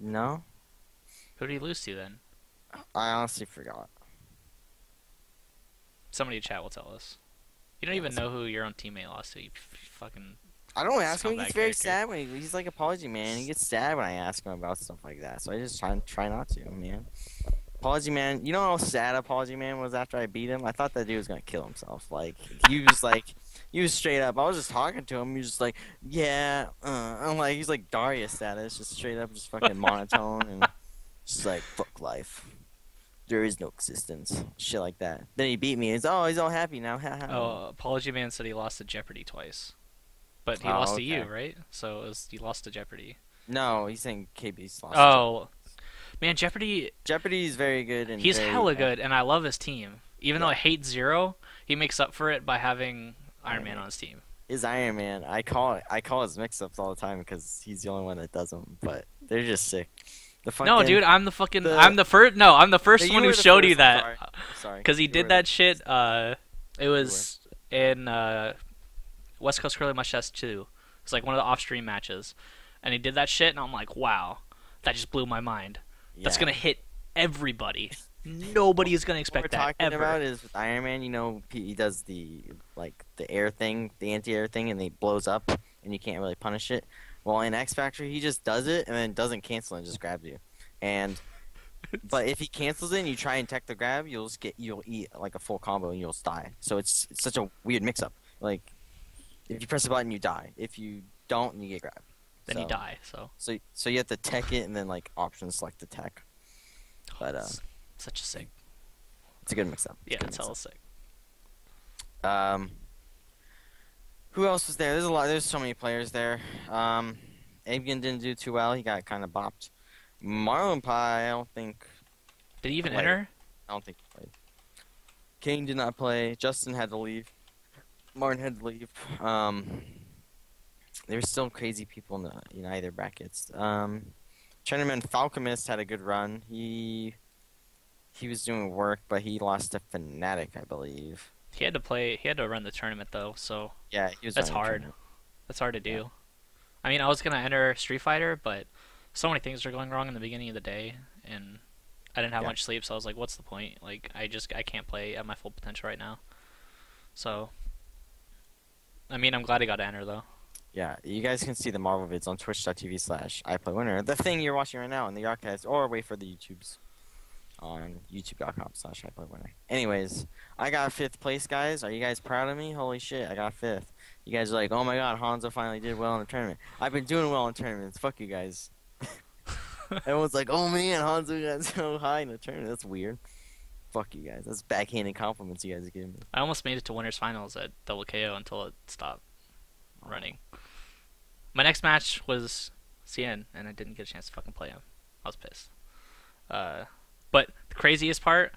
No? Who did he lose to then? I honestly forgot. Somebody in chat will tell us. You don't even know who your own teammate lost to. You fucking. I don't ask him. He Scumbag gets very character. sad when he's like Apology Man. He gets sad when I ask him about stuff like that. So I just try not to, man. Apology Man, you know how sad Apology Man was after I beat him? I thought that dude was gonna kill himself. Like he was straight up. I was just talking to him. He was just like, yeah. I'm like, he's like Darius status, just straight up, just fucking monotone and just like fuck life. There is no existence, shit like that. Then he beat me. He's all happy now. Oh, Apology Man said he lost to Jeopardy twice, but he Oh, lost to you, okay. right? So he lost to Jeopardy. No, he's saying KB's lost. Oh, man, Jeopardy. Jeopardy's very good and He's very, hella good, and I love his team. Even though I hate Zero, he makes up for it by having Iron Man on his team. His Iron Man, I call his mix-ups all the time because he's the only one that does them. But they're just sick. The fucking, No, dude, I'm the fucking. the- I'm the first. No, I'm the first No, you one who were the showed you first, I'm that. sorry. Because he You did were that the- shit. It was in West Coast Curly Mustache 2. It's like one of the off-stream matches, and he did that shit, and I'm like, wow, that just blew my mind. That's Yeah. gonna hit everybody. Nobody is gonna What expect we're that talking ever. about is with Iron Man. You know, he does the air thing, the anti-air thing, and he blows up, and you can't really punish it. Well, in X Factor, he just does it and then doesn't cancel and just grabs you. But if he cancels it and you try and tech the grab, you'll eat like a full combo and you'll die. So it's such a weird mix-up. Like if you press a button, you die. If you don't, you get grabbed. Then you die. So So you have to tech it and then like option select the tech. But it's such a sick. it's a good mix-up. Yeah, a good it's hella mix-up. sick. Who else was there? There's so many players there. Abian didn't do too well. He got kind of bopped. Marlon Pie, I don't think Did he even played. enter? I don't think he played. Kane did not play. Justin had to leave. Martin had to leave. There were still crazy people in either brackets. Chinaman Falcomist had a good run. He was doing work, but he lost to Fanatic, I believe. He had to play. He had to run the tournament though, so Yeah, he was. that's running the hard. tournament. That's hard to do. Yeah. I mean, I was gonna enter Street Fighter, but so many things were going wrong in the beginning of the day, and I didn't have Yeah. much sleep, so I was like, "What's the point? Like, I can't play at my full potential right now." So, I mean, I'm glad I got to enter though. Yeah, you guys can see the Marvel vids on twitch.tv/IPLAYWINNER. The thing you're watching right now in the archives, or wait for the YouTubes on youtube.com/IPLAYWINNER. Anyways, I got 5th place, guys. Are you guys proud of me? Holy shit, I got 5th. You guys are like, oh my god, Honzo finally did well in the tournament. I've been doing well in tournaments. Fuck you guys. Everyone's like, oh man, Honzo got so high in the tournament. That's weird. Fuck you guys. That's backhanded compliments you guys are giving me. I almost made it to winners finals at double KO until it stopped running. My next match was CN, and I didn't get a chance to fucking play him. I was pissed. But the craziest part,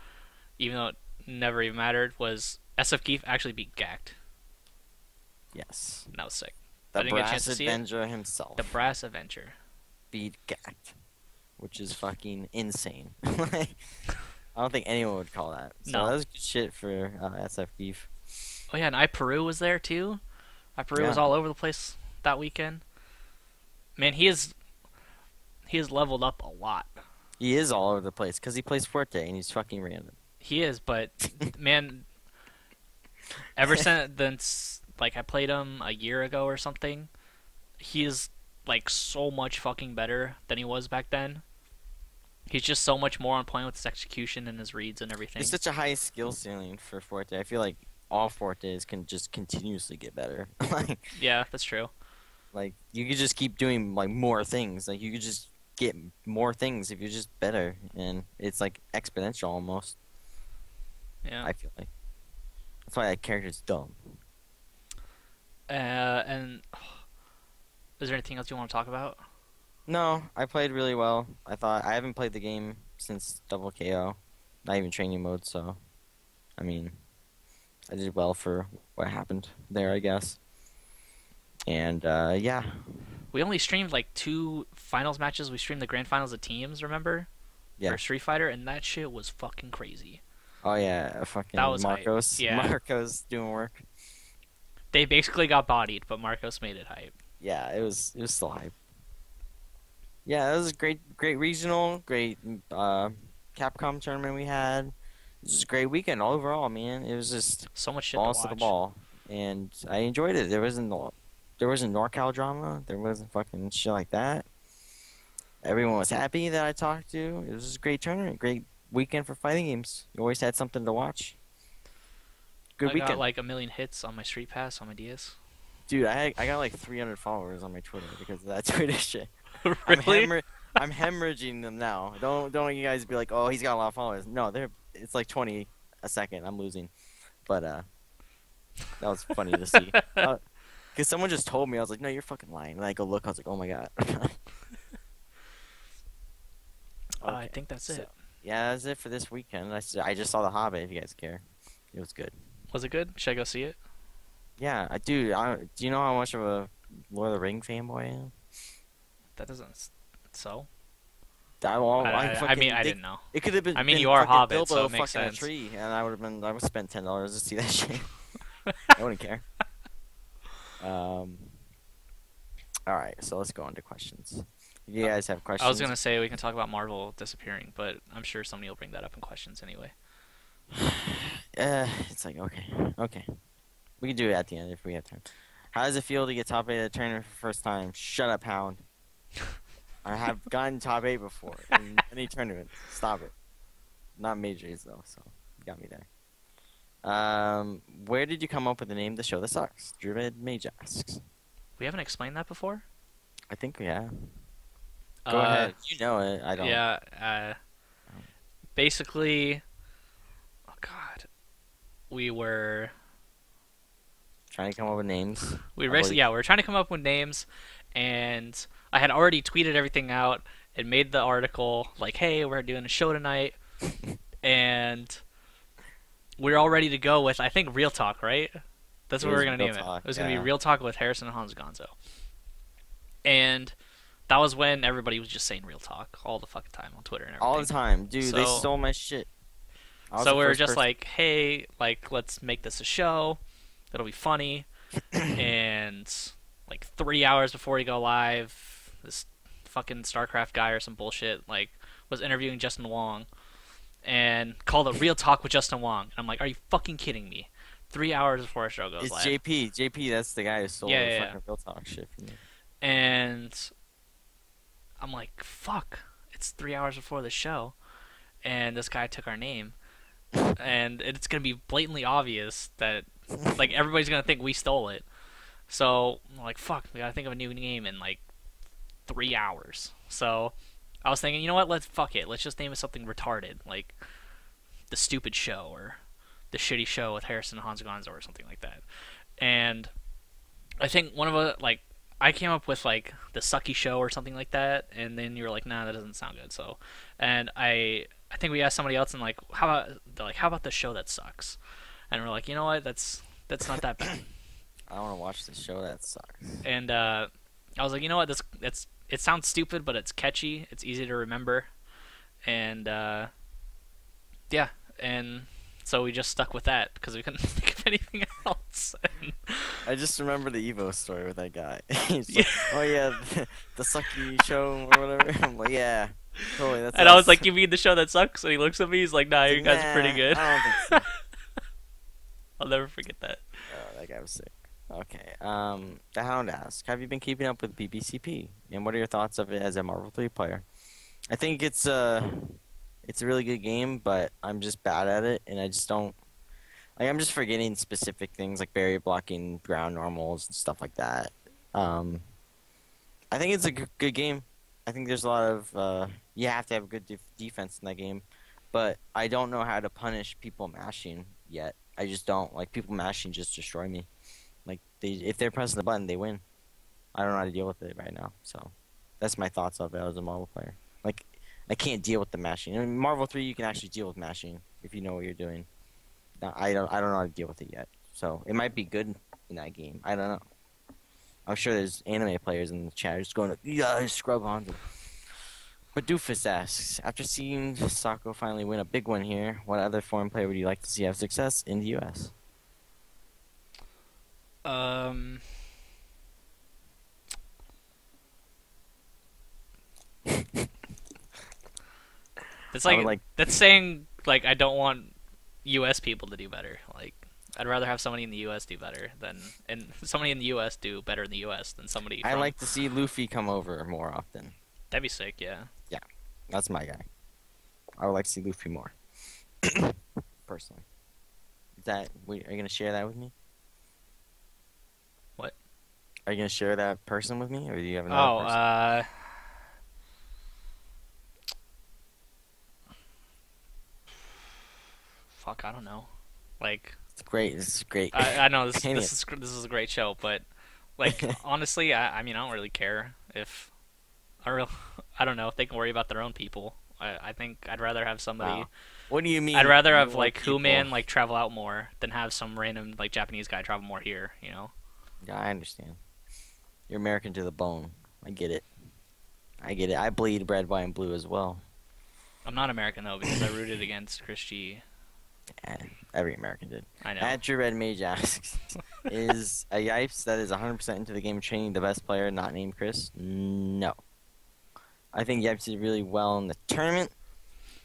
even though it never even mattered, was SF Keith actually beat Gacked. Yes. And that was sick. The I didn't get a chance Brass to see it. Avenger himself. The Brass Avenger. Beat Gact, which is fucking insane. I don't think anyone would call that. So No. that was good shit for SF Beef. Oh yeah, and iPeru was there too. iPeru was Yeah. all over the place that weekend. Man, he is leveled up a lot. He is all over the place because he plays Fuerte and he's fucking random. He is, but man, ever since like I played him a year ago or something, he is like so much fucking better than he was back then. He's just so much more on point with his execution and his reads and everything. There's such a high skill ceiling for Forte. I feel like all Fortes can just continuously get better. Yeah, that's true. Like you could just keep doing like more things. Like you could just get more things if you're just better, and it's like exponential almost. Yeah. I feel like that's why that character's dumb. And is there anything else you want to talk about? No, I played really well. I haven't played the game since Double KO, not even training mode. So, I mean, I did well for what happened there, I guess. And yeah. We only streamed like 2 finals matches. We streamed the grand finals of teams, remember? Yeah. For Street Fighter, and that shit was fucking crazy. Oh yeah, fucking That was Marcos. hype. Yeah. Marcos doing work. They basically got bodied, but Marcos made it hype. Yeah, it was still hype. Yeah, it was a great regional, great Capcom tournament we had. It was a great weekend overall, man. It was just So much shit balls to to watch. the ball, and I enjoyed it. There wasn't NorCal drama. There wasn't fucking shit like that. Everyone was happy that I talked to. It was just a great tournament, great weekend for fighting games. You always had something to watch. Good I weekend. got like 1 million hits on my Street Pass on my DS. Dude, I got like 300 followers on my Twitter because of that Twitter shit. Really? I'm hemorrhaging them now. Don't you guys be like, oh, he's got a lot of followers. No, it's like 20 a second. I'm losing, but that was funny to see. Cause someone just told me, I was like, no, you're fucking lying. And I go look, I was like, oh my god. I think that's so, it. yeah, that's it for this weekend. I just saw The Hobbit. If you guys care, it was good. Was it good? Should I go see it? Yeah, do you know how much of a Lord of the Ring fanboy I am? That doesn't. So. I didn't know. It could have been. I mean, been you are fucking Hobbit, Bilbo so it makes fucking sense. a tree, and I would have spent $10 to see that shit. I wouldn't care. All right, so let's go into questions. If you guys have questions, I was gonna say we can talk about Marvel disappearing, but I'm sure somebody will bring that up in questions anyway. It's like okay, we can do it at the end if we have time. How does it feel to get top 8 at a tournament for the first time? Shut up, Hound. I have gotten top 8 before in any tournament. Stop it. Not majors though, so you got me there. Where did you come up with the name of the show that sucks? Druid Mage asks. We haven't explained that before. I think we have. Go ahead. You know it. I don't. Yeah. Basically, oh god, we were trying to come up with names. We were trying to come up with names, and I had already tweeted everything out and made the article like, "Hey, we're doing a show tonight," and we're all ready to go with, I think, Real Talk, right? That's what we were gonna name it. It was gonna be Real Talk with Harrison and Honzo Gonzo, and that was when everybody was just saying Real Talk all the fucking time on Twitter and everything. All the time, dude. They stole my shit. So we were just like, hey, like, let's make this a show. It'll be funny. And like 3 hours before we go live, this fucking StarCraft guy or some bullshit like was interviewing Justin Wong and called it Real Talk with Justin Wong. And I'm like, are you fucking kidding me? 3 hours before our show goes live. It's JP. JP, that's the guy who stole the fucking Real Talk shit from me. And I'm like, fuck, it's 3 hours before the show, and this guy took our name, and it's gonna be blatantly obvious that, like, everybody's gonna think we stole it. So I'm like, fuck, we gotta think of a new name in like 3 hours. So I was thinking, you know what? Let's just name it something retarded, like the Stupid Show or the Shitty Show with Harrison and Honzo Gonzo or something like that. And I think one of the I came up with like the Sucky Show or something like that, and then you were like, nah, that doesn't sound good. So, and I think we asked somebody else, and like, how about the show that sucks? And we're like, you know what, that's not that bad. I don't want to watch the show that sucks. And I was like, you know what, it sounds stupid, but it's catchy, it's easy to remember, and yeah, and so we just stuck with that because we couldn't think of anything else. I just remember the Evo story with that guy. He's like, oh yeah, the Sucky Show or whatever. I'm like, yeah, totally. That's. And us. I was like, you mean the show that sucks? And he looks at me, he's like, nah, you guys are pretty good. I don't think so. I'll never forget that. Oh, that guy was sick. Okay. The Hound asks, have you been keeping up with BBCP? And what are your thoughts of it as a Marvel 3 player? I think it's a really good game, but I'm just bad at it, and I just don't. Like, I'm just forgetting specific things like barrier blocking, ground normals, and stuff like that. I think it's a good game. I think there's a lot of you have to have good defense in that game, but I don't know how to punish people mashing yet. I just don't. Like, people mashing just destroy me. Like, if they're pressing the button, they win. I don't know how to deal with it right now. So that's my thoughts of it as a Marvel player. Like, I can't deal with the mashing. In Marvel 3, you can actually deal with mashing if you know what you're doing. Now, I don't know how to deal with it yet. So it might be good in that game. I don't know. I'm sure there's anime players in the chat just going, yeah, scrub Honzo. But Doofus asks, after seeing Sako finally win a big one here, what other foreign player would you like to see have success in the U.S.? It's that's saying like I don't want U.S. people to do better. Like, I'd rather have somebody in the U.S. do better and somebody in the U.S. do better in the U.S. than somebody. I like to see Luffy come over more often. That'd be sick, yeah. Yeah, that's my guy. I would like to see Luffy more. Personally. Are you gonna share that with me? What? Are you gonna share that person with me, or do you have another person? Fuck, I don't know. Like, it's great. This is great. I know this is a great show, but like honestly, I mean I don't really care if I don't know if they can worry about their own people. I think I'd rather have somebody. Wow. What do you mean? I'd rather have like Who-Man like travel out more than have some random like Japanese guy travel more here. You know. Yeah, I understand. You're American to the bone. I get it. I bleed red, white, and blue as well. I'm not American though because I rooted against Chris G. Yeah, every American did. I know. At Drew Red Mage asks, is a Yipes that is 100% into the game training the best player not named Chris? No. I think Yipes did really well in the tournament,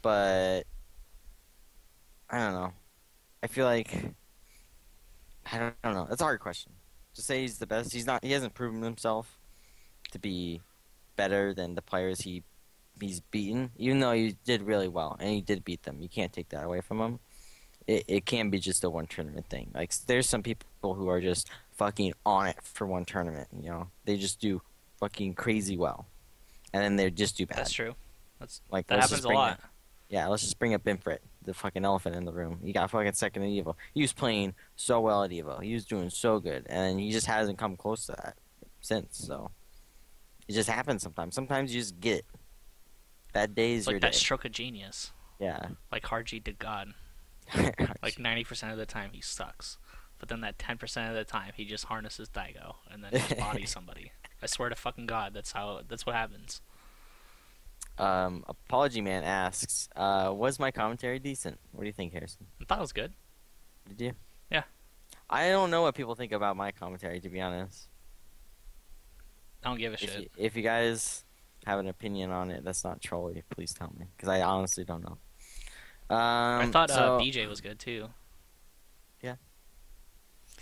but I don't know. I feel like I don't know. That's a hard question. To say he's the best, he's not. He hasn't proven himself to be better than the players he's beaten. Even though he did really well and he did beat them, you can't take that away from him. It can be just a one tournament thing. Like, there's some people who are just fucking on it for one tournament. You know, they just do fucking crazy well, and then they just do bad. That's true. That happens a lot. Yeah, let's just bring up Binfrit, the fucking elephant in the room. He got fucking second at Evo. He was playing so well at Evo. He was doing so good, and he just hasn't come close to that since. So it just happens sometimes. Sometimes you just get it. That day is your day. Like that stroke of genius. Yeah. Like Harji did God. Like 90% of the time he sucks, but then that 10% of the time he just harnesses Daigo and then just bodies somebody. I swear to fucking God, that's what happens. Apology Man asks, was my commentary decent? What do you think, Harrison? I thought it was good. Did you? Yeah. I don't know what people think about my commentary, to be honest. I don't give a shit. If you guys have an opinion on it that's not trolly, please tell me, because I honestly don't know. I thought BJ was good too. Yeah.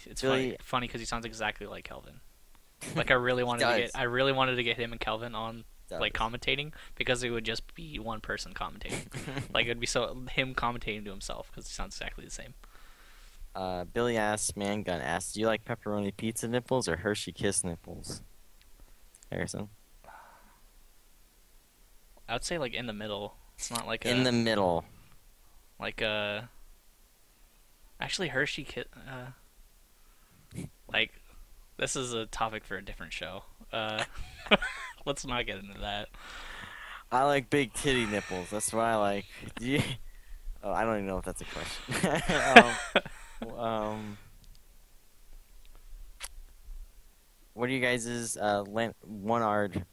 It's funny because he sounds exactly like Kelvin. Like I really wanted to get him and Kelvin on like commentating because it would just be one person commentating. Like it'd be him commentating to himself because he sounds exactly the same. Billy Mangun asks, do you like pepperoni pizza nipples or Hershey Kiss nipples? Harrison? I would say like in the middle. It's not like in the middle. Like actually Hershey like this is a topic for a different show. Let's not get into that. I like big titty nipples. That's what I like. Oh, I don't even know if that's a question. What are you guys' Leonard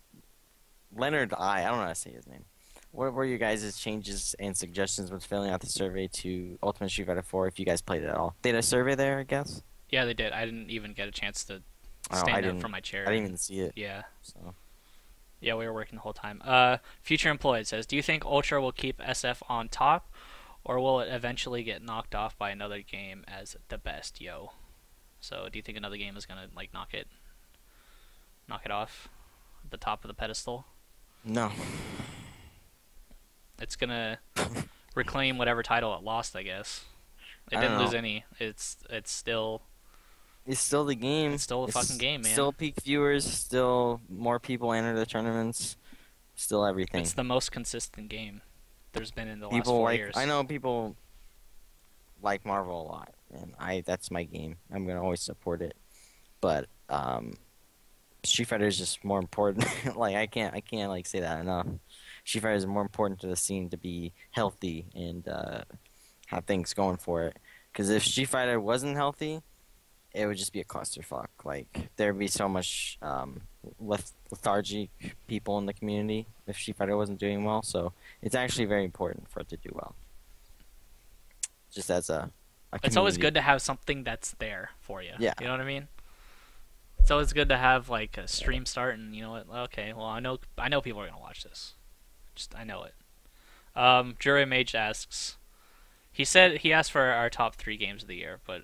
I don't know how to say his name. What were your guys' changes and suggestions when filling out the survey to Ultimate Street Fighter 4 if you guys played it at all? They had a survey there, I guess? Yeah, they did. I didn't even get a chance to stand up from my chair. I didn't even see it. Yeah. So. Yeah, we were working the whole time. Future Employed says, do you think Ultra will keep SF on top, or will it eventually get knocked off by another game as the best, yo? So, do you think another game is going to like knock it off at the top of the pedestal? No. It's gonna reclaim whatever title it lost, I guess. It I didn't don't lose know. any. It's still It's still the game. It's still a fucking game, man. Still peak viewers. Still more people enter the tournaments. Still everything. it's the most consistent game there's been in the last People 4 like. years. I know people like Marvel a lot, and that's my game. I'm gonna always support it. But Street Fighter is just more important. Like I can't like say that enough. Street Fighter is more important to the scene to be healthy and have things going for it. Because if Street Fighter wasn't healthy, it would just be a clusterfuck. Like there'd be so much lethargic people in the community if Street Fighter wasn't doing well. So it's actually very important for it to do well. Just as a It's always community. good to have something that's there for you. Yeah. You know what I mean? It's always good to have like a stream start and you know what? Okay, well I know people are gonna watch this. Just I know it. Jury Mage asks. He asked for our top 3 games of the year, but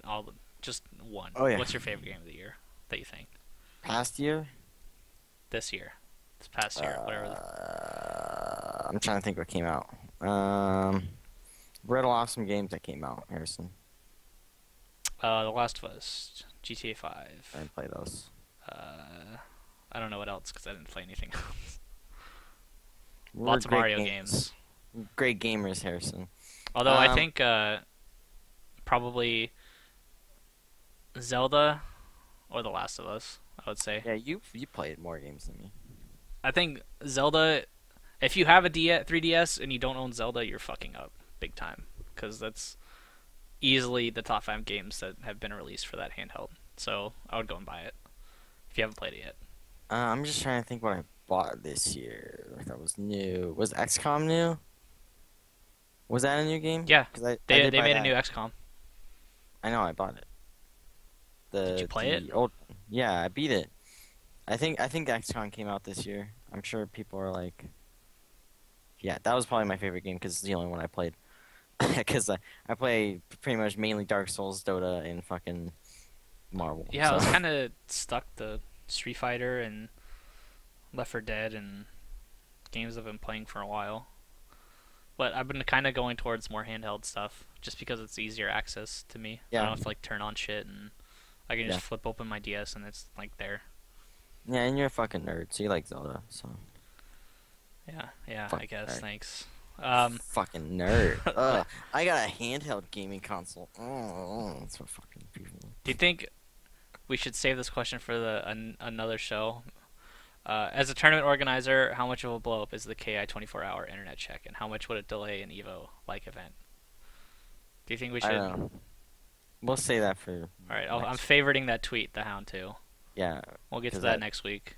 just one. Oh, yeah. What's your favorite game of the year that you think? Past year. This year. This past year, whatever. I'm trying to think what came out. Rattle off some games that came out, Harrison. The Last of Us, GTA 5. I didn't play those. I don't know what else because I didn't play anything else. We're Lots of great Mario games. Great gamers, Harrison. Although I think probably Zelda or The Last of Us, I would say. Yeah, you played more games than me. I think Zelda, if you have a 3DS and you don't own Zelda, you're fucking up big time. Because that's easily the top 5 games that have been released for that handheld. So I would go and buy it if you haven't played it yet. I'm just trying to think what I bought this year that was new. Was XCOM new? Was that a new game? Yeah, 'Cause I they did buy made that. a new XCOM. I know, I bought it. Did you play it? Yeah, I beat it. I think XCOM came out this year. I'm sure people are like, yeah, that was probably my favorite game because it's the only one I played. Because I play pretty much mainly Dark Souls, Dota, and fucking Marvel. Yeah, I was so. kind of stuck to Street Fighter and Left 4 Dead and games I've been playing for a while. But I've been kind of going towards more handheld stuff just because it's easier access to me. Yeah. I don't have to like turn on shit and I can just flip open my DS and it's like there. Yeah, and you're a fucking nerd, so you like Zelda, so. Yeah, Fuck I guess. nerd. Thanks. Fucking nerd. Ugh, I got a handheld gaming console. That's what fucking people. Do you think we should save this question for another show? As a tournament organizer, how much of a blow up is the KI 24-hour internet check, and how much would it delay an Evo-like event? Do you think we should? I don't know. We'll say that for. All right, I'm next- favoriting that tweet, the Hound too. Yeah, We'll get to 'cause that I- next week.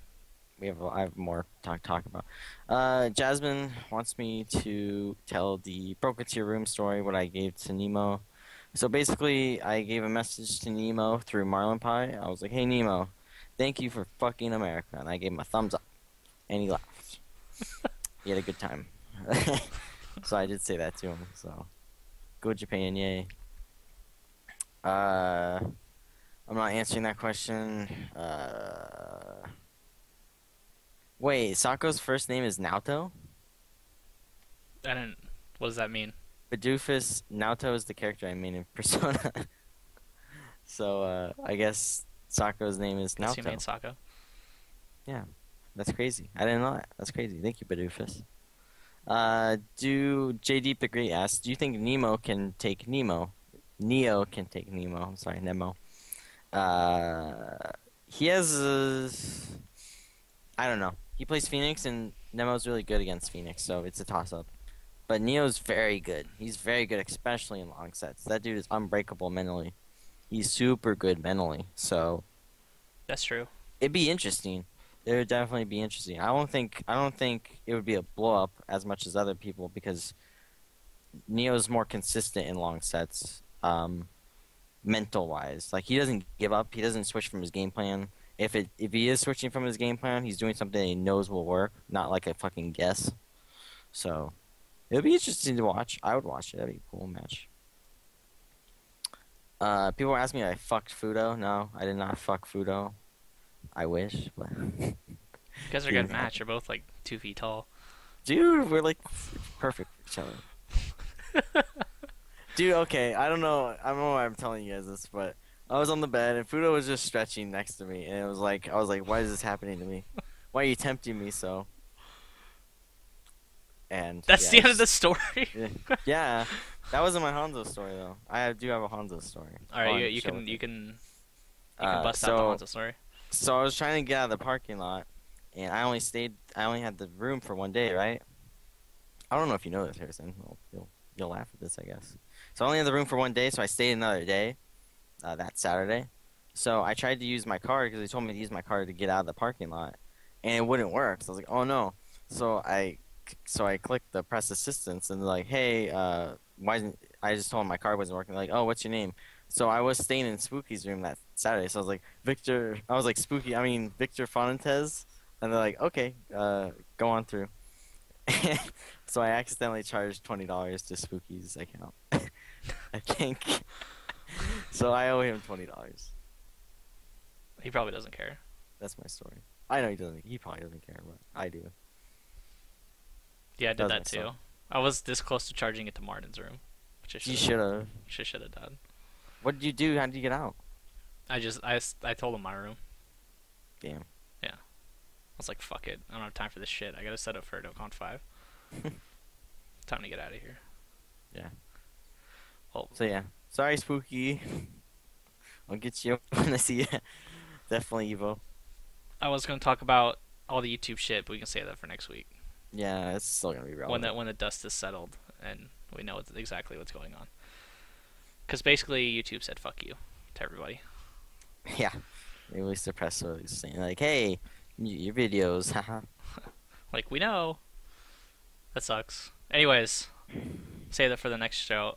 I have more to talk about. Jasmine wants me to tell the broke into your room story what I gave to Nemo. So basically, I gave a message to Nemo through Marlin Pie. I was like, "Hey Nemo, thank you for fucking America," and I gave him a thumbs up, and he laughed. He had a good time. So I did say that to him. So go Japan, yay. I'm not answering that question. Wait, Sako's first name is Naoto? I didn't. What does that mean? Bidoophus, Naoto is the character I made in Persona. So, I guess Sako's name is Guess you made Naoto. Sako. Yeah, that's crazy. I didn't know that. That's crazy. Thank you, Bidoophus. JD Degree asks, do you think Nemo can take Nemo? Neo can take Nemo. I'm sorry, Nemo. He has I don't know. He plays Phoenix, and Nemo's really good against Phoenix, so it's a toss-up. But Neo's very good. He's very good, especially in long sets. That dude is unbreakable mentally. He's super good mentally, so That's true. it'd be interesting. It would definitely be interesting. I don't think it would be a blow up as much as other people because Neo's more consistent in long sets, mental wise. Like he doesn't give up. He doesn't switch from his game plan. If he is switching from his game plan, he's doing something he knows will work, not like a fucking guess. So it would be interesting to watch. I would watch it. That'd be a cool match. People ask me if I fucked Fudo. No, I did not fuck Fudo. I wish, but You guys are a good match. You're both like 2 feet tall. Dude, we're like perfect for each other. Dude, okay, I don't know why I'm telling you guys this, but I was on the bed and Fudo was just stretching next to me, and I was like, why is this happening to me? Why are you tempting me so? And That's the end of the story. Yeah, that wasn't my Honzo story though. I do have a Honzo story. All right, you can bust out the Honzo story. So I was trying to get out of the parking lot, and I only had the room for one day, right? I don't know if you know this, Harrison. Well, you'll laugh at this, I guess. So I only had the room for one day, so I stayed another day, that Saturday. So I tried to use my card because they told me to use my card to get out of the parking lot, and it wouldn't work. So I was like, oh no. So I clicked the press assistance, and they're like, hey, why isn't... I just told them my card wasn't working. They're like, oh, what's your name? So I was staying in Spooky's room that Saturday. So I was like, Victor Fontes. And they're like, okay, go on through. So I accidentally charged $20 to Spooky's account. I think. So I owe him $20. He probably doesn't care. That's my story. I know he doesn't. He probably doesn't care, but I do. Yeah, I did that too. I was this close to charging it to Martin's room. Which You should have. Should have done. What did you do? How did you get out? I told him my room. Damn. Yeah. I was like, fuck it. I don't have time for this shit. I gotta set up for Dokkan 5. Time to get out of here. Yeah. Well, so yeah. Sorry, Spooky. I'll get you when I see you. Definitely Evo. I was gonna talk about all the YouTube shit, but we can save that for next week. Yeah, it's still gonna be relevant. When the dust is settled and we know exactly what's going on. Because basically, YouTube said "fuck you" to everybody. Yeah. They really suppressed what he's saying. Like, hey, mute your videos. Haha. Like, we know. That sucks. Anyways, save that for the next show.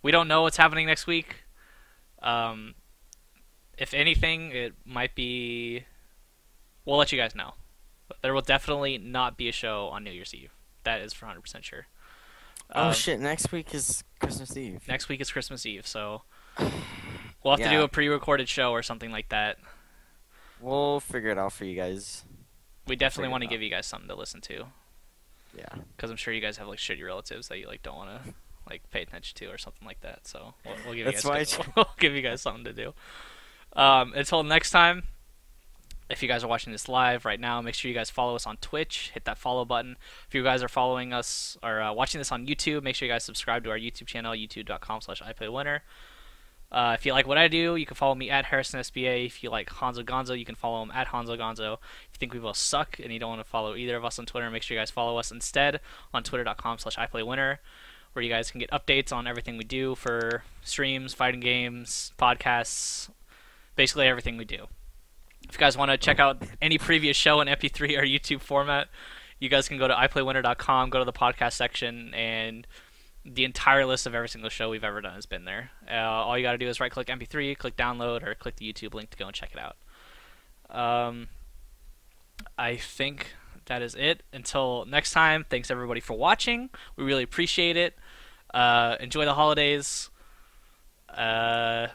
We don't know what's happening next week. If anything, it might be... We'll let you guys know. But there will definitely not be a show on New Year's Eve. That is for 100% sure. Oh shit, next week is Christmas Eve. Next week is Christmas Eve, so... We'll have to do a pre-recorded show or something like that. We'll figure it out for you guys. We definitely want to give you guys something to listen to. Yeah. Because I'm sure you guys have like shitty relatives that you like don't want to like pay attention to or something like that. So we'll give you guys we'll give you guys something to do. Until next time, if you guys are watching this live right now, make sure you guys follow us on Twitch. Hit that follow button. If you guys are following us or watching this on YouTube, make sure you guys subscribe to our YouTube channel, youtube.com/IPLAYWINNER. If you like what I do, you can follow me at HarrisonSBA. If you like Honzo Gonzo, you can follow him at Honzo Gonzo. If you think we both suck and you don't want to follow either of us on Twitter, make sure you guys follow us instead on twitter.com/IPLAYWINNER, where you guys can get updates on everything we do for streams, fighting games, podcasts, basically everything we do. If you guys want to check out any previous show in MP3 or YouTube format, you guys can go to iPlayWinner.com, go to the podcast section, and the entire list of every single show we've ever done has been there. All you got to do is right-click MP3, click download, or click the YouTube link to go and check it out. I think that is it. Until next time, thanks everybody for watching. We really appreciate it. Enjoy the holidays. That's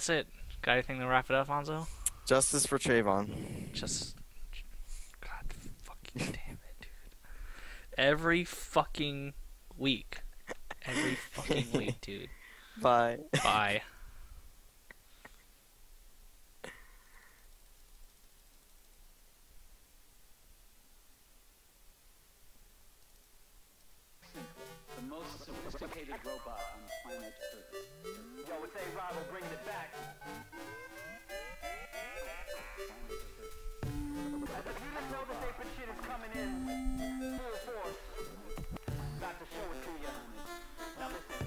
it. Got anything to wrap it up, Honzo? Justice for Trayvon. God fucking damn it, dude. Every fucking week. Every fucking week, dude. Bye. Bye. The most sophisticated robot on planet Earth. Yo, it's A-Rod, we're bringing it back. You just know this April shit is coming in full force. Got to show it to you. Now listen.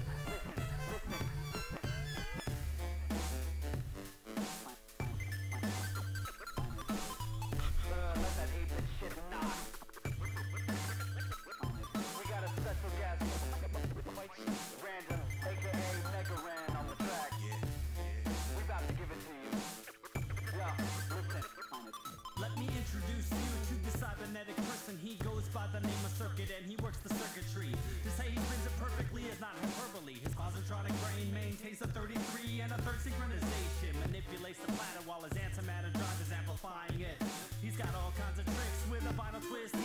Let that 8-bit shit knock. We got a special guest. Random, aka Mega Ran on the track. We about to give it to you. Yo, listen. Let me introduce you to the cybernetic person. He goes by the name of Circuit and he works the circuitry. To say he spins it perfectly is not hyperbole. His positronic brain maintains a 33 and a third synchronization. Manipulates the platter while his antimatter drive is amplifying it. He's got all kinds of tricks with a vinyl twist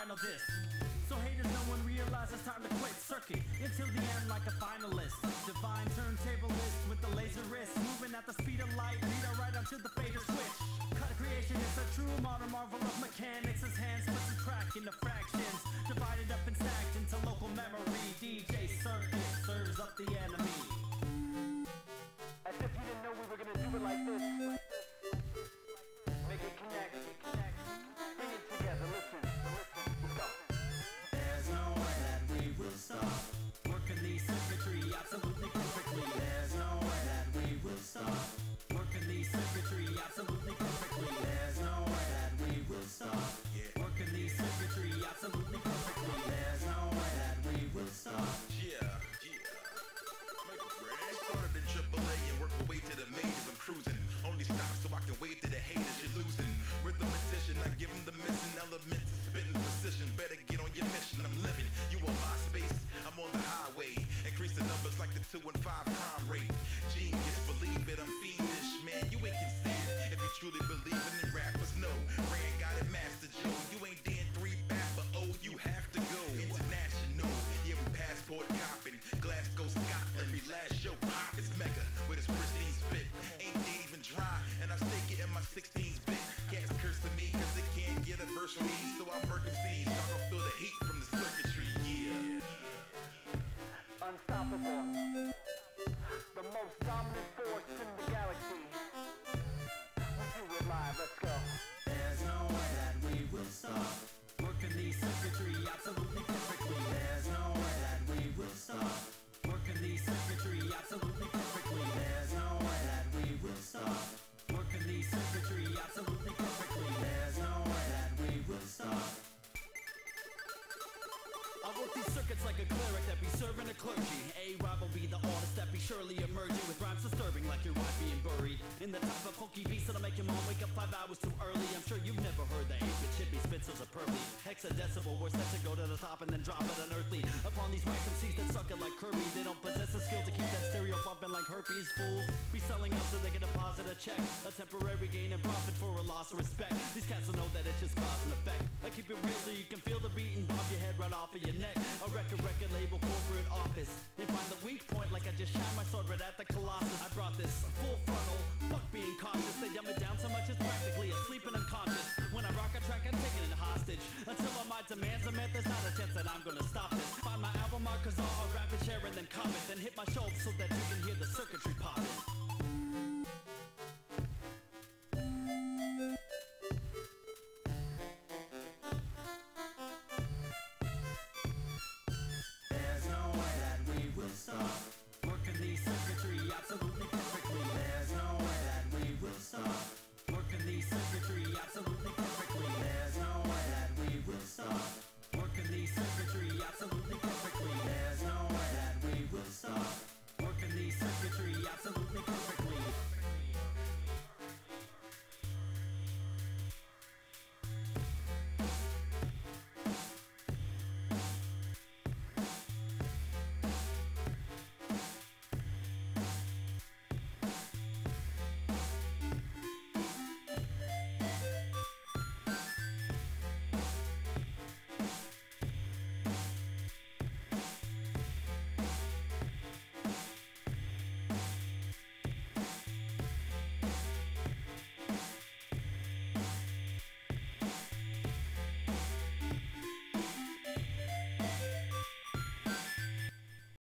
final disc. So haters, no one realizes time to quit circuit until the end like a finalist. Divine turntablist with the laser wrist, moving at the speed of light, leader right onto the fader switch. Cut creation is a true modern marvel of mechanics. His hand splits the track into fractions, divided up and stacked into local memory. DJ Circuit serves up the enemy. As if you didn't know we were gonna do it like this. Make it connect. Bring it together. Listen. Go. There's no way that we will stop working the circuitry absolutely perfectly. There's no way that we will stop working the circuitry absolutely perfectly. There's no way that we will stop working the circuitry absolutely perfectly. There's no way that we will stop. Started in AAA and work my way to the majors. I'm cruising, only stop so I can wave to the haters. You're losing. Rhythmatician, I give them the missing element. Spitting precision, better get on your mission. I'm living, you on my space, I'm on the highway. Increase the numbers like the 2 and 5 crime rate. Genius, believe it, I'm fiendish, man. You ain't conceited if you truly believe in rappers. No, Ran got it, Master Joe. You ain't Dan 3 back, but oh, you have to go international. Yeah, we passport copping, Glasgow, Scotland. Every last show pop is mega with his pristine spit. Ain't dead even dry, and I stay getting my 16s bit. Cats cursing me cause they can't get a verse from me, so I'm working seeds. Y'all gon' feel the heat from the circuitry, yeah. Unstoppable. The most dominant force in the galaxy. We do it live. Let's go. There's no way that we will stop working the circuitry absolutely perfectly. There's no way that we will stop working the circuitry absolutely perfectly. There's no way that we will stop working the circuitry absolutely perfectly. There's no way that we will stop. I work these circuits like a cleric that be serving a clergy. A-Rob will be the artist that be surely emerging with rhymes disturbing like your wife being buried in the type of funky beats that'll make your mom wake up 5 hours too early. I'm sure you've never heard the 8-bit chippy spits so superbly. Hexadecimal, we're set to go to the top and then drop it unearthly upon these whack MCs that suck it like Kirby. They don't possess the skill to keep that stereo bumping like herpes. Fools be selling out so they can deposit a check, a temporary gain and profit for a loss of respect. These cats will know that it's just cause and effect. I keep it real so you can feel the beat and bob your head right off of your neck. A record label, corporate office, and find the weak point like I just shined my sword right at the Colossus. I brought this full frontal, fuck being cautious. They dumb it down so much it's practically asleep and unconscious. When I rock a track, I'm taking it hostage. Until all my demands are met, there's not a chance that I'm gonna stop this. Find my album markers, all rap and share and then comment. Then hit my shoulder so that you can hear the circuitry popping.